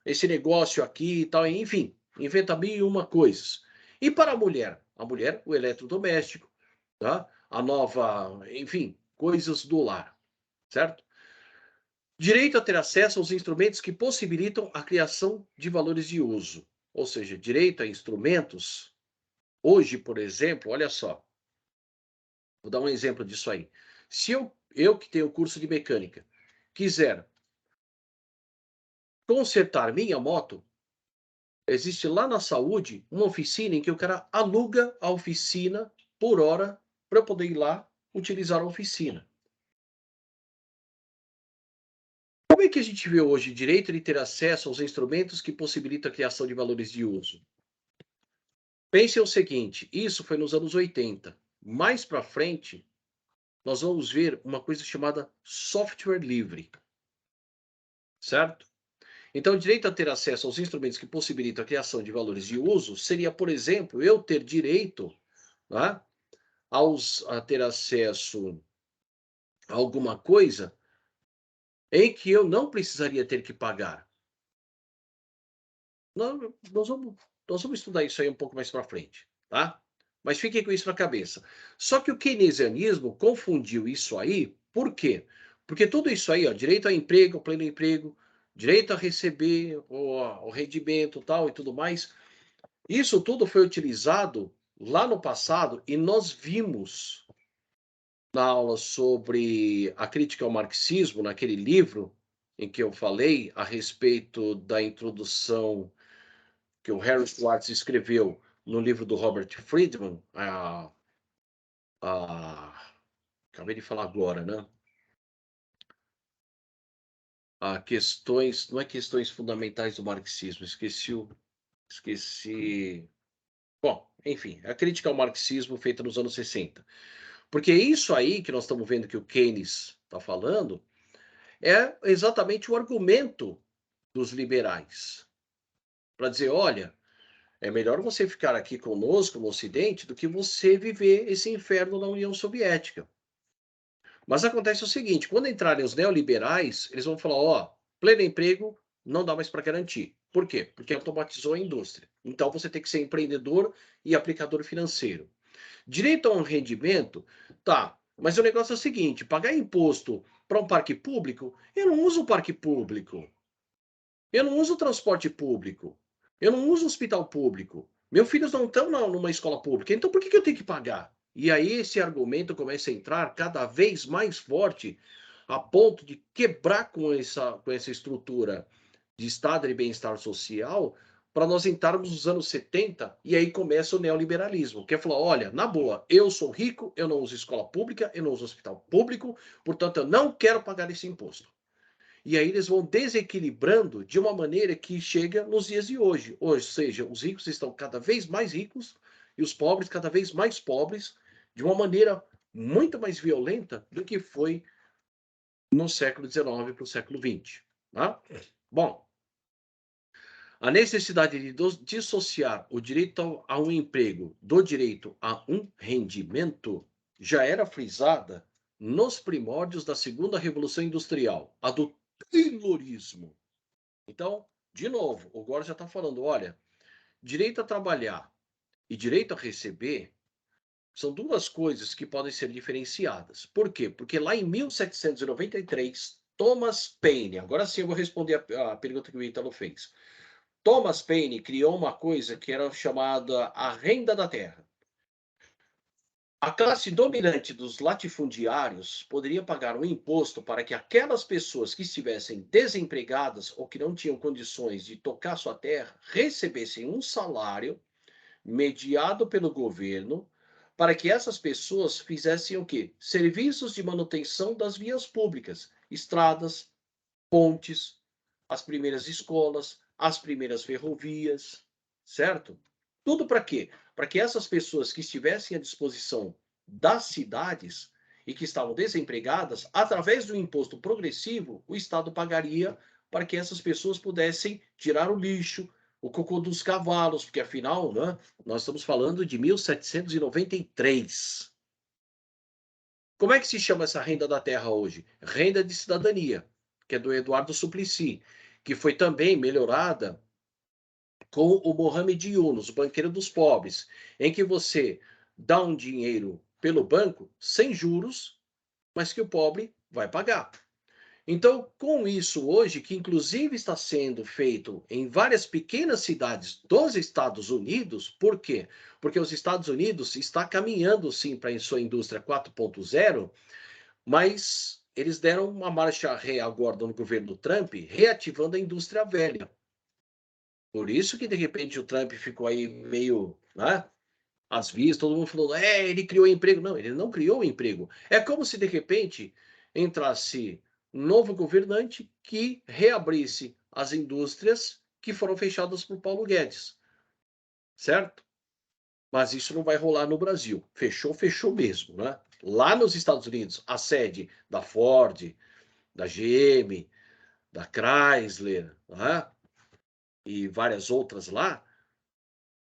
esse negócio aqui e tal. Enfim, inventa mil e uma coisas. E para a mulher, o eletrodoméstico, tá? A nova, enfim, coisas do lar, certo? Direito a ter acesso aos instrumentos que possibilitam a criação de valores de uso. Ou seja, direito a instrumentos. Hoje, por exemplo, olha só, vou dar um exemplo disso aí. Se eu que tenho curso de mecânica, quiser consertar minha moto, existe lá na saúde uma oficina em que o cara aluga a oficina por hora para eu poder ir lá utilizar a oficina. Como é que a gente vê hoje direito de ter acesso aos instrumentos que possibilitam a criação de valores de uso? Pense o seguinte, isso foi nos anos 80. Mais para frente, nós vamos ver uma coisa chamada software livre, certo? Então, o direito a ter acesso aos instrumentos que possibilitam a criação de valores de uso seria, por exemplo, eu ter direito, né, a ter acesso a alguma coisa em que eu não precisaria ter que pagar. Nós vamos estudar isso aí um pouco mais para frente, tá? Mas fiquem com isso na cabeça. Só que o keynesianismo confundiu isso aí, por quê? Porque tudo isso aí, ó, direito a emprego, pleno emprego, direito a receber o rendimento tal e tudo mais, isso tudo foi utilizado lá no passado e nós vimos na aula sobre a crítica ao marxismo, naquele livro em que eu falei a respeito da introdução que o Harry Schwartz escreveu no livro do Robert Friedman, acabei de falar agora, né? Questões, não é questões fundamentais do marxismo, esqueci. Bom, enfim, a crítica ao marxismo feita nos anos 60. Porque isso aí que nós estamos vendo que o Keynes está falando é exatamente o argumento dos liberais. Para dizer, olha, é melhor você ficar aqui conosco no Ocidente do que você viver esse inferno na União Soviética. Mas acontece o seguinte, quando entrarem os neoliberais, eles vão falar, ó, pleno emprego não dá mais para garantir. Por quê? Porque automatizou a indústria. Então você tem que ser empreendedor e aplicador financeiro. Direito a um rendimento, tá. Mas o negócio é o seguinte, pagar imposto para um parque público, eu não uso o parque público. Eu não uso transporte público. Eu não uso hospital público. Meus filhos não estão numa escola pública. Então por que eu tenho que pagar? E aí esse argumento começa a entrar cada vez mais forte a ponto de quebrar com essa estrutura de estado de bem-estar social para nós entrarmos nos anos 70 e aí começa o neoliberalismo, que é falar, olha, na boa, eu sou rico, eu não uso escola pública, eu não uso hospital público, portanto eu não quero pagar esse imposto. E aí eles vão desequilibrando de uma maneira que chega nos dias de hoje. Ou seja, os ricos estão cada vez mais ricos e os pobres cada vez mais pobres, de uma maneira muito mais violenta do que foi no século XIX para o século XX. Tá? Bom, a necessidade de dissociar o direito a um emprego do direito a um rendimento já era frisada nos primórdios da segunda revolução industrial, a do Taylorismo. Então, de novo, o Gore já está falando, olha, direito a trabalhar e direito a receber são duas coisas que podem ser diferenciadas. Por quê? Porque lá em 1793, Thomas Paine, agora sim eu vou responder a pergunta que o Ítalo fez. Thomas Paine criou uma coisa que era chamada a renda da terra. A classe dominante dos latifundiários poderia pagar um imposto para que aquelas pessoas que estivessem desempregadas ou que não tinham condições de tocar sua terra recebessem um salário mediado pelo governo para que essas pessoas fizessem o quê? Serviços de manutenção das vias públicas, estradas, pontes, as primeiras escolas, as primeiras ferrovias, certo? Tudo para quê? Para que essas pessoas que estivessem à disposição das cidades e que estavam desempregadas, através do imposto progressivo, o Estado pagaria para que essas pessoas pudessem tirar o lixo, o cocô dos cavalos, porque afinal, né, nós estamos falando de 1793. Como é que se chama essa renda da terra hoje? Renda de cidadania, que é do Eduardo Suplicy, que foi também melhorada com o Mohamed Yunus, o banqueiro dos pobres, em que você dá um dinheiro pelo banco sem juros, mas que o pobre vai pagar. Então, com isso hoje, que inclusive está sendo feito em várias pequenas cidades dos Estados Unidos, por quê? Porque os Estados Unidos está caminhando sim para a sua indústria 4.0, mas eles deram uma marcha ré agora no governo Trump, reativando a indústria velha. Por isso que, de repente, o Trump ficou aí meio, né, às vistas, todo mundo falou, ele criou emprego. Não, ele não criou emprego. É como se, de repente, entrasse um novo governante que reabrisse as indústrias que foram fechadas por Paulo Guedes, certo? Mas isso não vai rolar no Brasil. Fechou, fechou mesmo, né? Lá nos Estados Unidos, a sede da Ford, da GM, da Chrysler, né? E várias outras lá,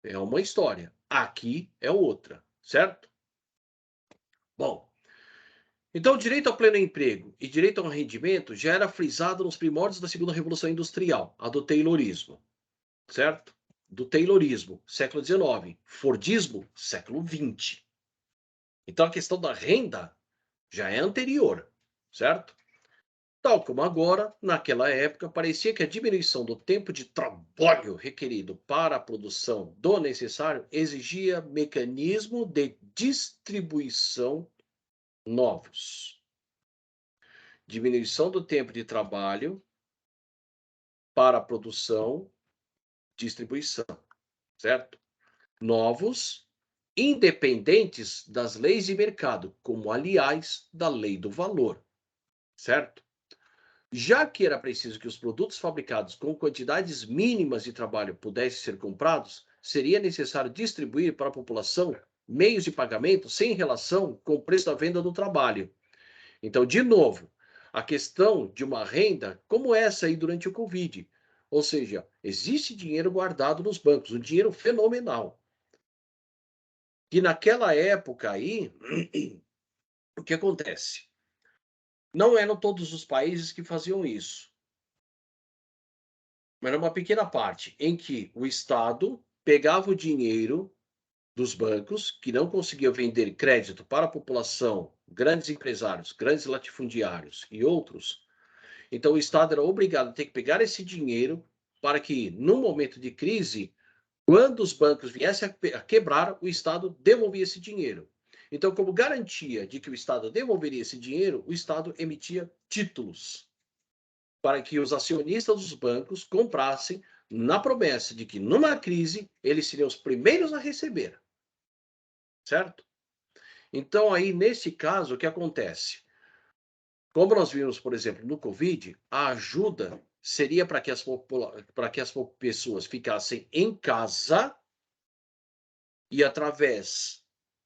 é uma história. Aqui é outra, certo? Bom, então o direito ao pleno emprego e direito ao rendimento já era frisado nos primórdios da segunda revolução industrial, a do Taylorismo, certo? Do Taylorismo, século XIX. Fordismo, século XX. Então a questão da renda já é anterior, certo? Tal como agora, naquela época, parecia que a diminuição do tempo de trabalho requerido para a produção do necessário exigia mecanismo de distribuição novos. Diminuição do tempo de trabalho para a produção, distribuição, certo? novos, independentes das leis de mercado, como aliás da lei do valor, certo? Já que era preciso que os produtos fabricados com quantidades mínimas de trabalho pudessem ser comprados, seria necessário distribuir para a população meios de pagamento sem relação com o preço da venda do trabalho. Então, de novo, a questão de uma renda como essa aí durante o Covid. Ou seja, existe dinheiro guardado nos bancos, um dinheiro fenomenal. Que naquela época aí, o que acontece? Não eram todos os países que faziam isso. Mas era uma pequena parte em que o Estado pegava o dinheiro dos bancos, que não conseguiam vender crédito para a população, grandes empresários, grandes latifundiários e outros. Então, o Estado era obrigado a ter que pegar esse dinheiro para que, no momento de crise, quando os bancos viessem a quebrar, o Estado devolvia esse dinheiro. Então, como garantia de que o Estado devolveria esse dinheiro, o Estado emitia títulos para que os acionistas dos bancos comprassem na promessa de que, numa crise, eles seriam os primeiros a receber. Certo? Então, aí, nesse caso, o que acontece? Como nós vimos, por exemplo, no Covid, a ajuda seria para que as pessoas ficassem em casa e através,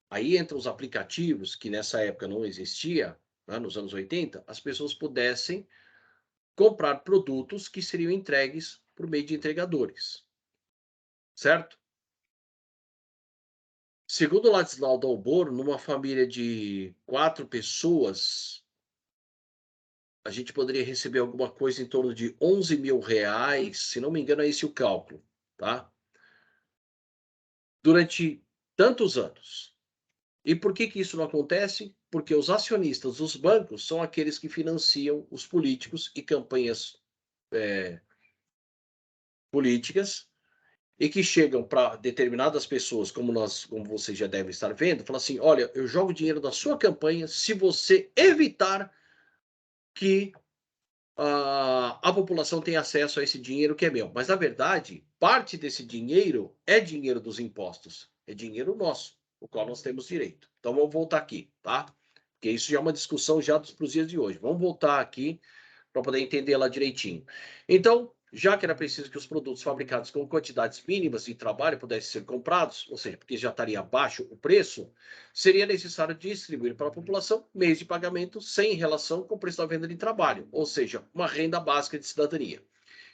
aí entre os aplicativos, que nessa época não existia, né, nos anos 80, as pessoas pudessem comprar produtos que seriam entregues por meio de entregadores, certo? Segundo Ladislau Dalbor, numa família de 4 pessoas, a gente poderia receber alguma coisa em torno de R$ 11.000, se não me engano é esse o cálculo, tá? Durante tantos anos. E por que isso não acontece? Porque os acionistas dos bancos são aqueles que financiam os políticos e campanhas políticas e que chegam para determinadas pessoas, como vocês já devem estar vendo, falam assim: olha, eu jogo dinheiro da sua campanha se você evitar que a população tenha acesso a esse dinheiro que é meu. Mas, na verdade, parte desse dinheiro é dinheiro dos impostos, é dinheiro nosso, o qual nós temos direito. Então, vamos voltar aqui, tá? Porque isso já é uma discussão já para os dias de hoje. Vamos voltar aqui para poder entender ela direitinho. Então, já que era preciso que os produtos fabricados com quantidades mínimas de trabalho pudessem ser comprados, ou seja, porque já estaria baixo o preço, seria necessário distribuir para a população meios de pagamento sem relação com o preço da venda de trabalho, ou seja, uma renda básica de cidadania.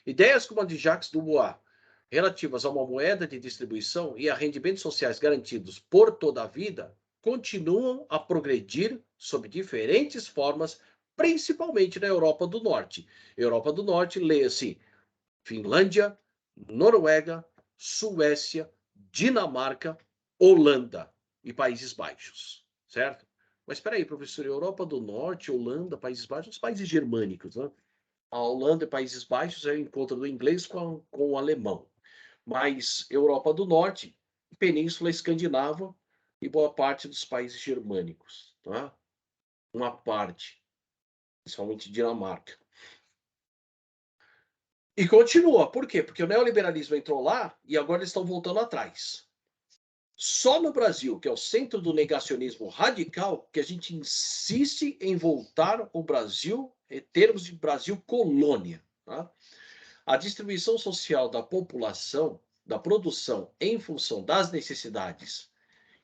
Ideias como a de Jacques Dubois, relativas a uma moeda de distribuição e a rendimentos sociais garantidos por toda a vida, continuam a progredir sob diferentes formas, principalmente na Europa do Norte. Europa do Norte, leia-se Finlândia, Noruega, Suécia, Dinamarca, Holanda e Países Baixos, certo? Mas espera aí, professor, Europa do Norte, Holanda, Países Baixos, os países germânicos, né? A Holanda e Países Baixos é o encontro do inglês com o alemão. Mas Europa do Norte, Península Escandinava e boa parte dos países germânicos, tá? Uma parte, principalmente Dinamarca. E continua. Por quê? Porque o neoliberalismo entrou lá e agora eles estão voltando atrás. Só no Brasil, que é o centro do negacionismo radical, que a gente insiste em voltar o Brasil em termos de Brasil colônia. Tá? A distribuição social da população, da produção, em função das necessidades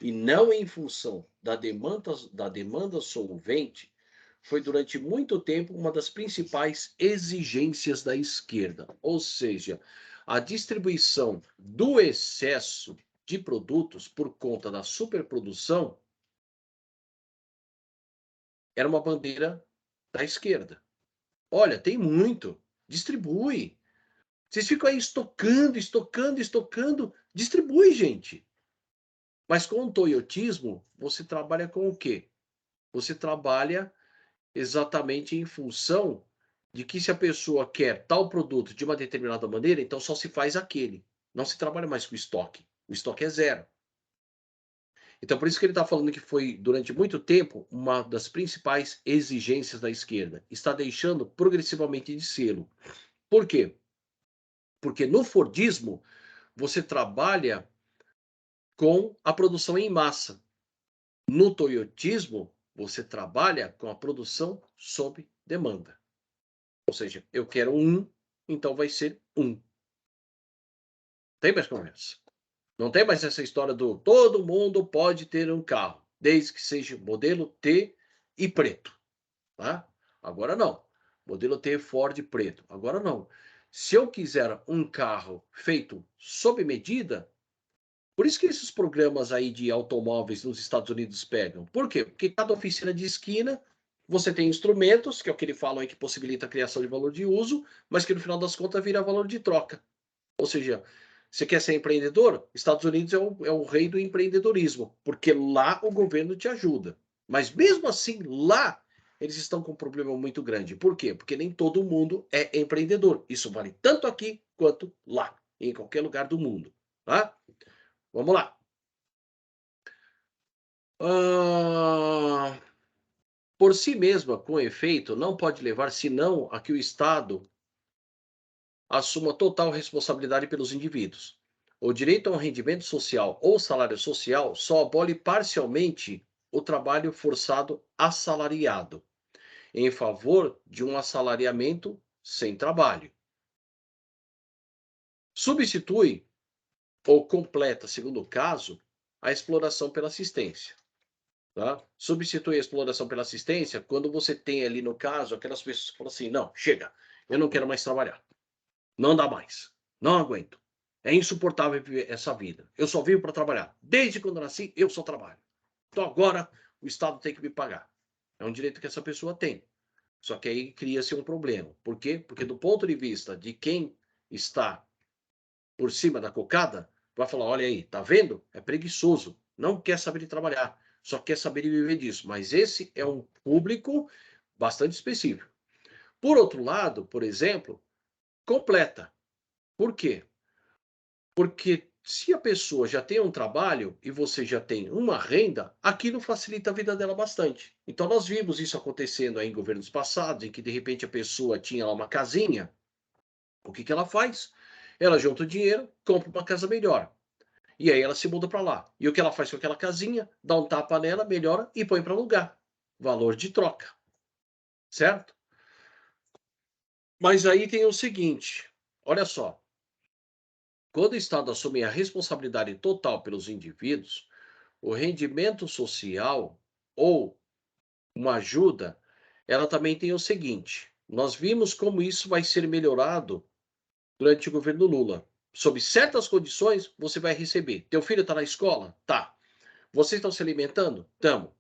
e não em função da demanda solvente, foi durante muito tempo uma das principais exigências da esquerda. Ou seja, a distribuição do excesso de produtos por conta da superprodução era uma bandeira da esquerda. Olha, tem muito, distribui. Vocês ficam aí estocando, estocando, estocando, distribui, gente. Mas com o toyotismo, você trabalha com o quê? Você trabalha exatamente em função de que se a pessoa quer tal produto de uma determinada maneira, então só se faz aquele. Não se trabalha mais com estoque. O estoque é zero. Então, por isso que ele está falando que foi, durante muito tempo, uma das principais exigências da esquerda. Está deixando progressivamente de sê-lo. Por quê? Porque no Fordismo, você trabalha com a produção em massa. No toyotismo, você trabalha com a produção sob demanda. Ou seja, eu quero um, então vai ser um. Tem mais conversa. Não tem mais essa história do todo mundo pode ter um carro, desde que seja modelo T e preto. Tá? Agora não. Modelo T Ford preto. Agora não. Se eu quiser um carro feito sob medida, por isso que esses programas aí de automóveis nos Estados Unidos pegam. Por quê? Porque cada oficina de esquina você tem instrumentos, que é o que ele fala aí que possibilita a criação de valor de uso, mas que no final das contas vira valor de troca. Ou seja, você quer ser empreendedor? Estados Unidos é o rei do empreendedorismo, porque lá o governo te ajuda. Mas mesmo assim, lá eles estão com um problema muito grande. Por quê? Porque nem todo mundo é empreendedor. Isso vale tanto aqui quanto lá, em qualquer lugar do mundo. Tá? Vamos lá. Por si mesma, com efeito, não pode levar senão a que o Estado assuma total responsabilidade pelos indivíduos. O direito a um rendimento social ou salário social só abole parcialmente o trabalho forçado assalariado, em favor de um assalariamento sem trabalho. Substitui ou completa, segundo o caso, a exploração pela assistência. Tá? Substitui a exploração pela assistência quando você tem ali, no caso, aquelas pessoas que falam assim: não, chega, eu não quero mais trabalhar. Não dá mais. Não aguento. É insuportável viver essa vida. Eu só vivo para trabalhar. Desde quando eu nasci, eu só trabalho. Então agora o Estado tem que me pagar. É um direito que essa pessoa tem. Só que aí cria-se um problema. Por quê? Porque do ponto de vista de quem está por cima da cocada, vai falar: olha aí, tá vendo? É preguiçoso. Não quer saber de trabalhar. Só quer saber de viver disso. Mas esse é um público bastante específico. Por outro lado, por exemplo, completa. Por quê? Porque se a pessoa já tem um trabalho e você já tem uma renda, aquilo facilita a vida dela bastante. Então nós vimos isso acontecendo aí em governos passados, em que de repente a pessoa tinha lá uma casinha. O que que ela faz? Ela junta o dinheiro, compra uma casa melhor. E aí ela se muda para lá. E o que ela faz com aquela casinha? Dá um tapa nela, melhora e põe para alugar. Valor de troca. Certo? Mas aí tem o seguinte, olha só. Quando o Estado assume a responsabilidade total pelos indivíduos, o rendimento social ou uma ajuda, ela também tem o seguinte: nós vimos como isso vai ser melhorado durante o governo Lula. Sob certas condições, você vai receber. Teu filho está na escola? Tá. Vocês estão se alimentando? Estamos.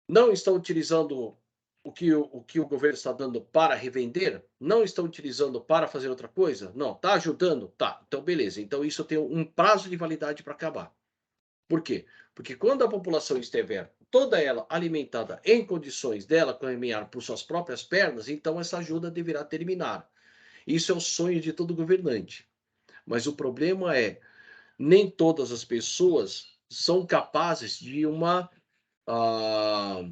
Não estão utilizando o que o governo está dando para revender? Não estão utilizando para fazer outra coisa? Não. Está ajudando? Tá. Então, beleza. Então, isso tem um prazo de validade para acabar. Por quê? Porque quando a população estiver toda ela alimentada em condições dela caminhar por suas próprias pernas, então essa ajuda deverá terminar. Isso é o sonho de todo governante. Mas o problema é, nem todas as pessoas são capazes de uma, ah,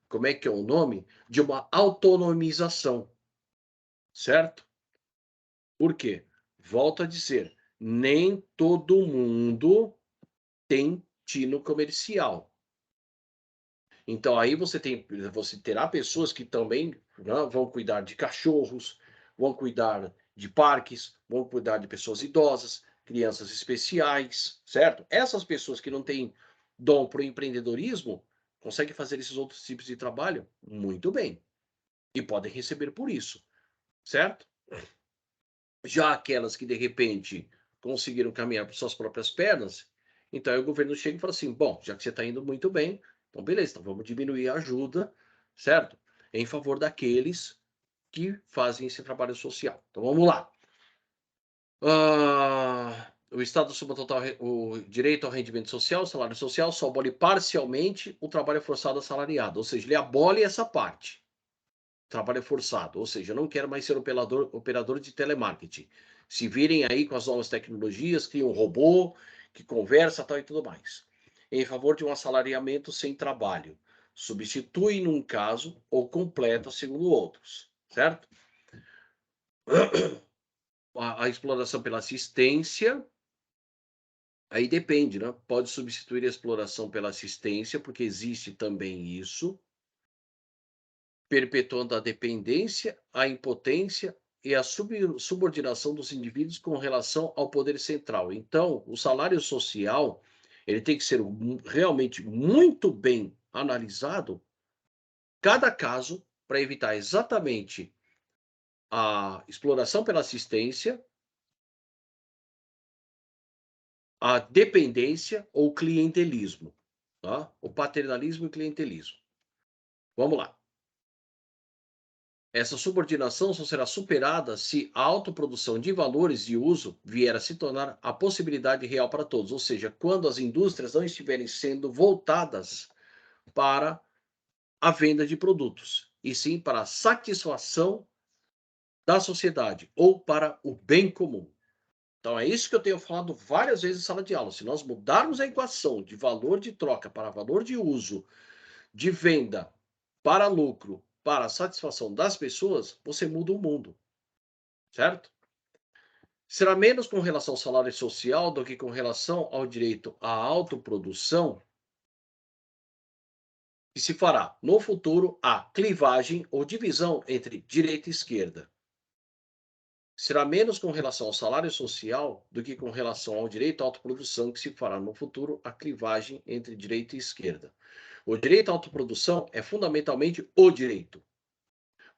como é que é o nome? De uma autonomização, certo? Por quê? Volto a dizer, nem todo mundo tem tino comercial. Então aí você terá pessoas que também, né, vão cuidar de cachorros, vão cuidar de parques, vão cuidar de pessoas idosas, crianças especiais, certo? Essas pessoas que não têm dom para o empreendedorismo conseguem fazer esses outros tipos de trabalho muito bem e podem receber por isso, certo? Já aquelas que de repente conseguiram caminhar por suas próprias pernas, então aí o governo chega e fala assim: bom, já que você está indo muito bem, então beleza, então vamos diminuir a ajuda, certo? Em favor daqueles que fazem esse trabalho social. Então vamos lá. O Estado assume o direito ao rendimento social, salário social, só abole parcialmente o trabalho forçado assalariado, ou seja, ele abole essa parte. Trabalho forçado, ou seja, não quero mais ser operador de telemarketing. Se virem aí com as novas tecnologias, cria um robô que conversa tal e tudo mais. Em favor de um assalariamento sem trabalho. Substitui num caso ou completa segundo outros, certo? A exploração pela assistência Aí depende, né? Pode substituir a exploração pela assistência, porque existe também isso, perpetuando a dependência, a impotência e a subordinação dos indivíduos com relação ao poder central. Então, o salário social, ele tem que ser realmente muito bem analisado, cada caso, para evitar exatamente a exploração pela assistência, a dependência ou clientelismo, tá? O paternalismo e clientelismo. Vamos lá. Essa subordinação só será superada se a autoprodução de valores de uso vier a se tornar a possibilidade real para todos, ou seja, quando as indústrias não estiverem sendo voltadas para a venda de produtos, e sim para a satisfação da sociedade ou para o bem comum. Então é isso que eu tenho falado várias vezes em sala de aula. Se nós mudarmos a equação de valor de troca para valor de uso, de venda para lucro, para a satisfação das pessoas, você muda o mundo, certo? Será menos com relação ao salário social do que com relação ao direito à autoprodução que se fará, no futuro, a clivagem ou divisão entre direita e esquerda. Será menos com relação ao salário social do que com relação ao direito à autoprodução que se fará no futuro a clivagem entre direita e esquerda. O direito à autoprodução é fundamentalmente o direito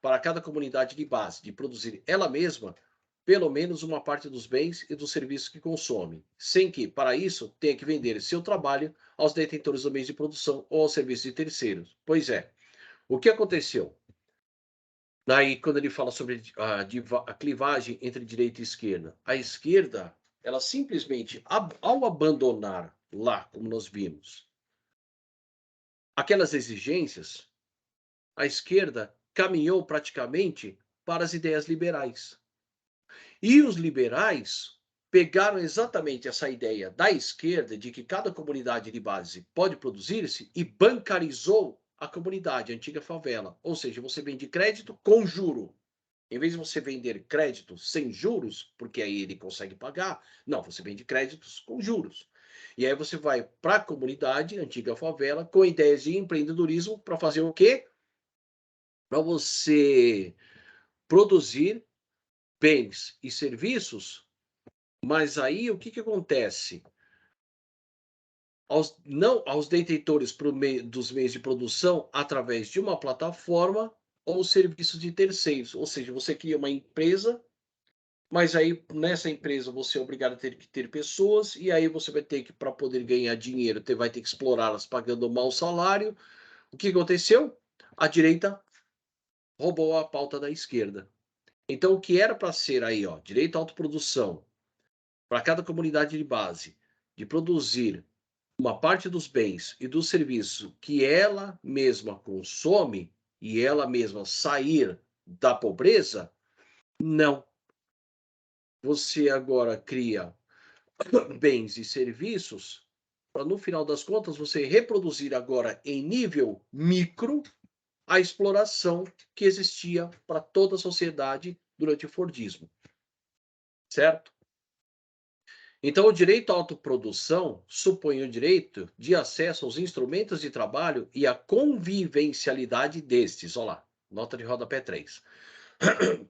para cada comunidade de base de produzir ela mesma pelo menos uma parte dos bens e dos serviços que consome, sem que, para isso, tenha que vender seu trabalho aos detentores do meio de produção ou aos serviços de terceiros. Pois é, o que aconteceu? Daí, quando ele fala sobre a clivagem entre direita e esquerda, a esquerda, ela simplesmente, ao abandonar lá, como nós vimos, aquelas exigências, a esquerda caminhou praticamente para as ideias liberais. E os liberais pegaram exatamente essa ideia da esquerda de que cada comunidade de base pode produzir-se e bancarizou a comunidade, a antiga favela. Ou seja, você vende crédito com juro. Em vez de você vender crédito sem juros, porque aí ele consegue pagar, não, você vende créditos com juros. E aí você vai para a comunidade, antiga favela, com ideias de empreendedorismo para fazer o quê? Para você produzir bens e serviços, mas aí o que, que acontece? Não aos detentores dos meios de produção através de uma plataforma ou serviços de terceiros. Ou seja, você cria uma empresa, mas aí nessa empresa você é obrigado a ter que ter pessoas, e aí você vai ter que, para poder ganhar dinheiro, vai ter que explorá-las pagando um mau salário. O que aconteceu? A direita roubou a pauta da esquerda. Então, o que era para ser aí, ó, direito à autoprodução, para cada comunidade de base, de produzir uma parte dos bens e do serviço que ela mesma consome e ela mesma sair da pobreza, não. Você agora cria bens e serviços para, no final das contas, você reproduzir agora em nível micro a exploração que existia para toda a sociedade durante o Fordismo, certo? Então, o direito à autoprodução supõe o direito de acesso aos instrumentos de trabalho e a convivencialidade destes. Olha lá, nota de rodapé 3.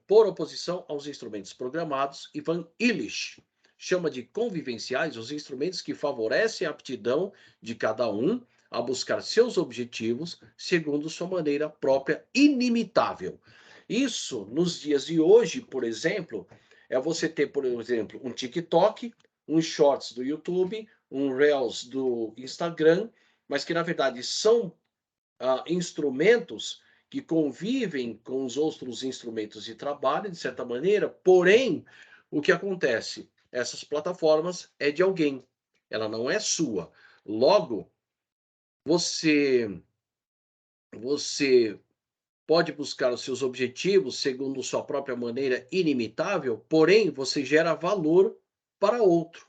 Por oposição aos instrumentos programados, Ivan Illich chama de convivenciais os instrumentos que favorecem a aptidão de cada um a buscar seus objetivos segundo sua maneira própria inimitável. Isso, nos dias de hoje, por exemplo, é você ter, por exemplo, um TikTok, um Shorts do YouTube, um Reels do Instagram, mas que na verdade são instrumentos que convivem com os outros instrumentos de trabalho, de certa maneira, porém, o que acontece? Essas plataformas é de alguém, ela não é sua. Logo, você pode buscar os seus objetivos segundo sua própria maneira inimitável, porém, você gera valor para outro.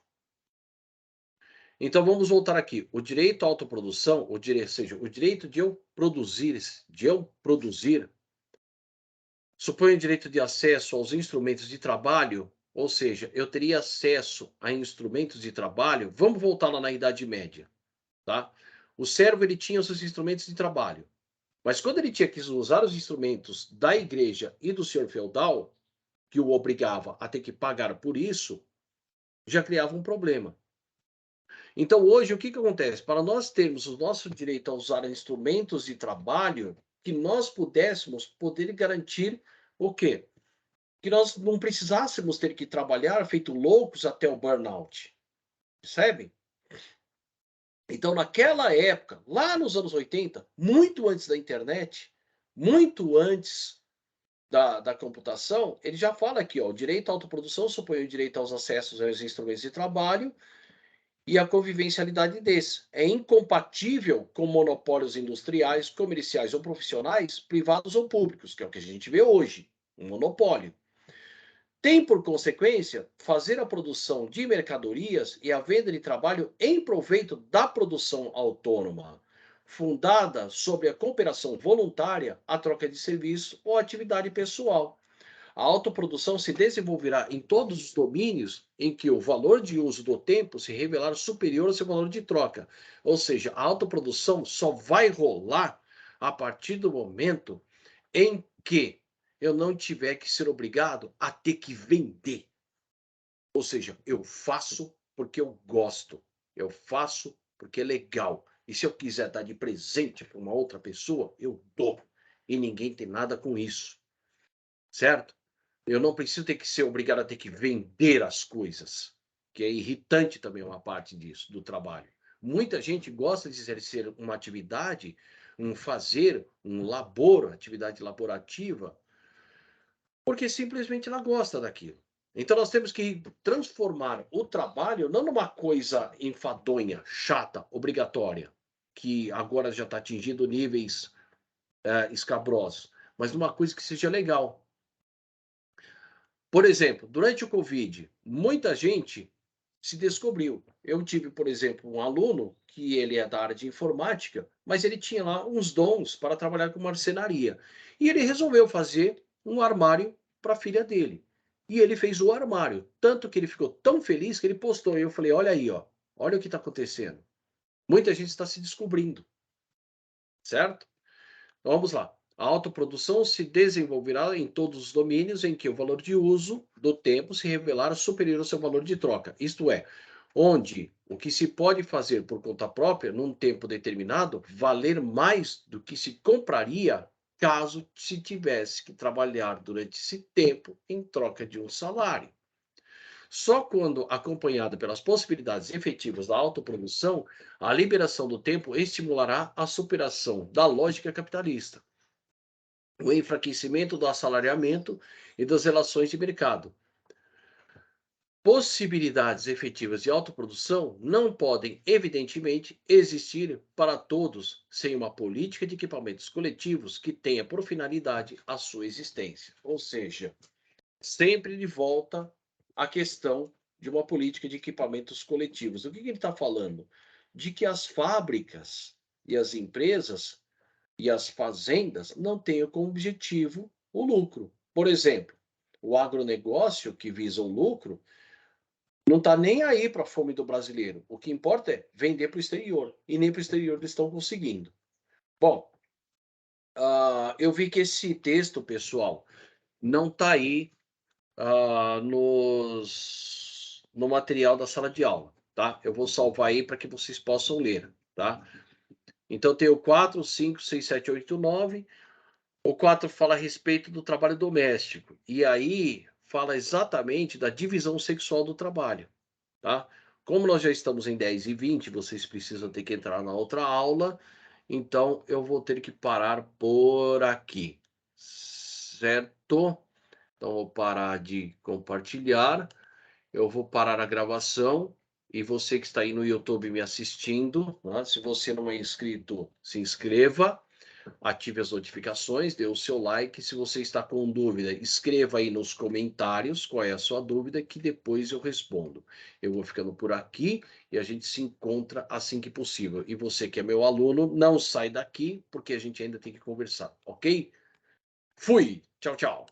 Então vamos voltar aqui. O direito à autoprodução, ou seja, o direito de eu produzir, supõe o direito de acesso aos instrumentos de trabalho, Ou seja, eu teria acesso a instrumentos de trabalho. Vamos voltar lá na Idade Média, tá? O servo ele tinha os seus instrumentos de trabalho, mas quando ele tinha que usar os instrumentos da igreja e do senhor feudal, que o obrigava a ter que pagar por isso, já criava um problema. Então, hoje, o que acontece? Para nós termos o nosso direito a usar instrumentos de trabalho, que nós pudéssemos poder garantir o quê? Que nós não precisássemos ter que trabalhar feito loucos até o burnout. Percebe? Então, naquela época, lá nos anos 80, muito antes da internet, muito antes da computação, ele já fala aqui, ó, o direito à autoprodução supõe o direito aos acessos aos instrumentos de trabalho e a convivencialidade desses. É incompatível com monopólios industriais, comerciais ou profissionais, privados ou públicos, que é o que a gente vê hoje, um monopólio. Tem por consequência fazer a produção de mercadorias e a venda de trabalho em proveito da produção autônoma, fundada sobre a cooperação voluntária, a troca de serviço ou atividade pessoal. A autoprodução se desenvolverá em todos os domínios em que o valor de uso do tempo se revelar superior ao seu valor de troca. Ou seja, a autoprodução só vai rolar a partir do momento em que eu não tiver que ser obrigado a ter que vender. Ou seja, eu faço porque eu gosto. Eu faço porque é legal. E se eu quiser dar de presente para uma outra pessoa, eu dou. E ninguém tem nada com isso. Certo? Eu não preciso ter que ser obrigado a ter que vender as coisas, que é irritante também uma parte disso, do trabalho. Muita gente gosta de exercer uma atividade, um fazer, um labor, atividade laborativa, porque simplesmente ela gosta daquilo. Então nós temos que transformar o trabalho não numa coisa enfadonha, chata, obrigatória, que agora já está atingindo níveis escabrosos, mas numa coisa que seja legal. Por exemplo, durante o Covid, muita gente se descobriu. Eu tive, por exemplo, um aluno que ele é da área de informática, mas ele tinha lá uns dons para trabalhar com marcenaria. E ele resolveu fazer um armário para a filha dele. E ele fez o armário, tanto que ele ficou tão feliz que ele postou. E eu falei: olha aí, ó, olha o que está acontecendo. Muita gente está se descobrindo, certo? Então, vamos lá. A autoprodução se desenvolverá em todos os domínios em que o valor de uso do tempo se revelar superior ao seu valor de troca. Isto é, onde o que se pode fazer por conta própria num tempo determinado valer mais do que se compraria caso se tivesse que trabalhar durante esse tempo em troca de um salário. Só quando acompanhada pelas possibilidades efetivas da autoprodução, a liberação do tempo estimulará a superação da lógica capitalista, o enfraquecimento do assalariamento e das relações de mercado. Possibilidades efetivas de autoprodução não podem, evidentemente, existir para todos sem uma política de equipamentos coletivos que tenha por finalidade a sua existência. Ou seja, sempre de volta à questão de uma política de equipamentos coletivos. O que ele está falando? De que as fábricas e as empresas e as fazendas não tenham como objetivo o lucro. Por exemplo, o agronegócio que visa o lucro não está nem aí para a fome do brasileiro. O que importa é vender para o exterior. E nem para o exterior eles estão conseguindo. Bom, eu vi que esse texto, pessoal, não está aí no material da sala de aula, tá? Eu vou salvar aí para que vocês possam ler, tá? Então tem o 4, 5, 6, 7, 8, 9. O 4 fala a respeito do trabalho doméstico. E aí fala exatamente da divisão sexual do trabalho, tá? Como nós já estamos em 10h20, vocês precisam ter que entrar na outra aula, então eu vou ter que parar por aqui, certo? Então vou parar de compartilhar, eu vou parar a gravação e você que está aí no YouTube me assistindo, né? Se você não é inscrito, se inscreva. Ative as notificações, dê o seu like. Se você está com dúvida, escreva aí nos comentários qual é a sua dúvida, que depois eu respondo. Eu vou ficando por aqui e a gente se encontra assim que possível. E você que é meu aluno, não sai daqui, porque a gente ainda tem que conversar, ok? Fui! Tchau, tchau!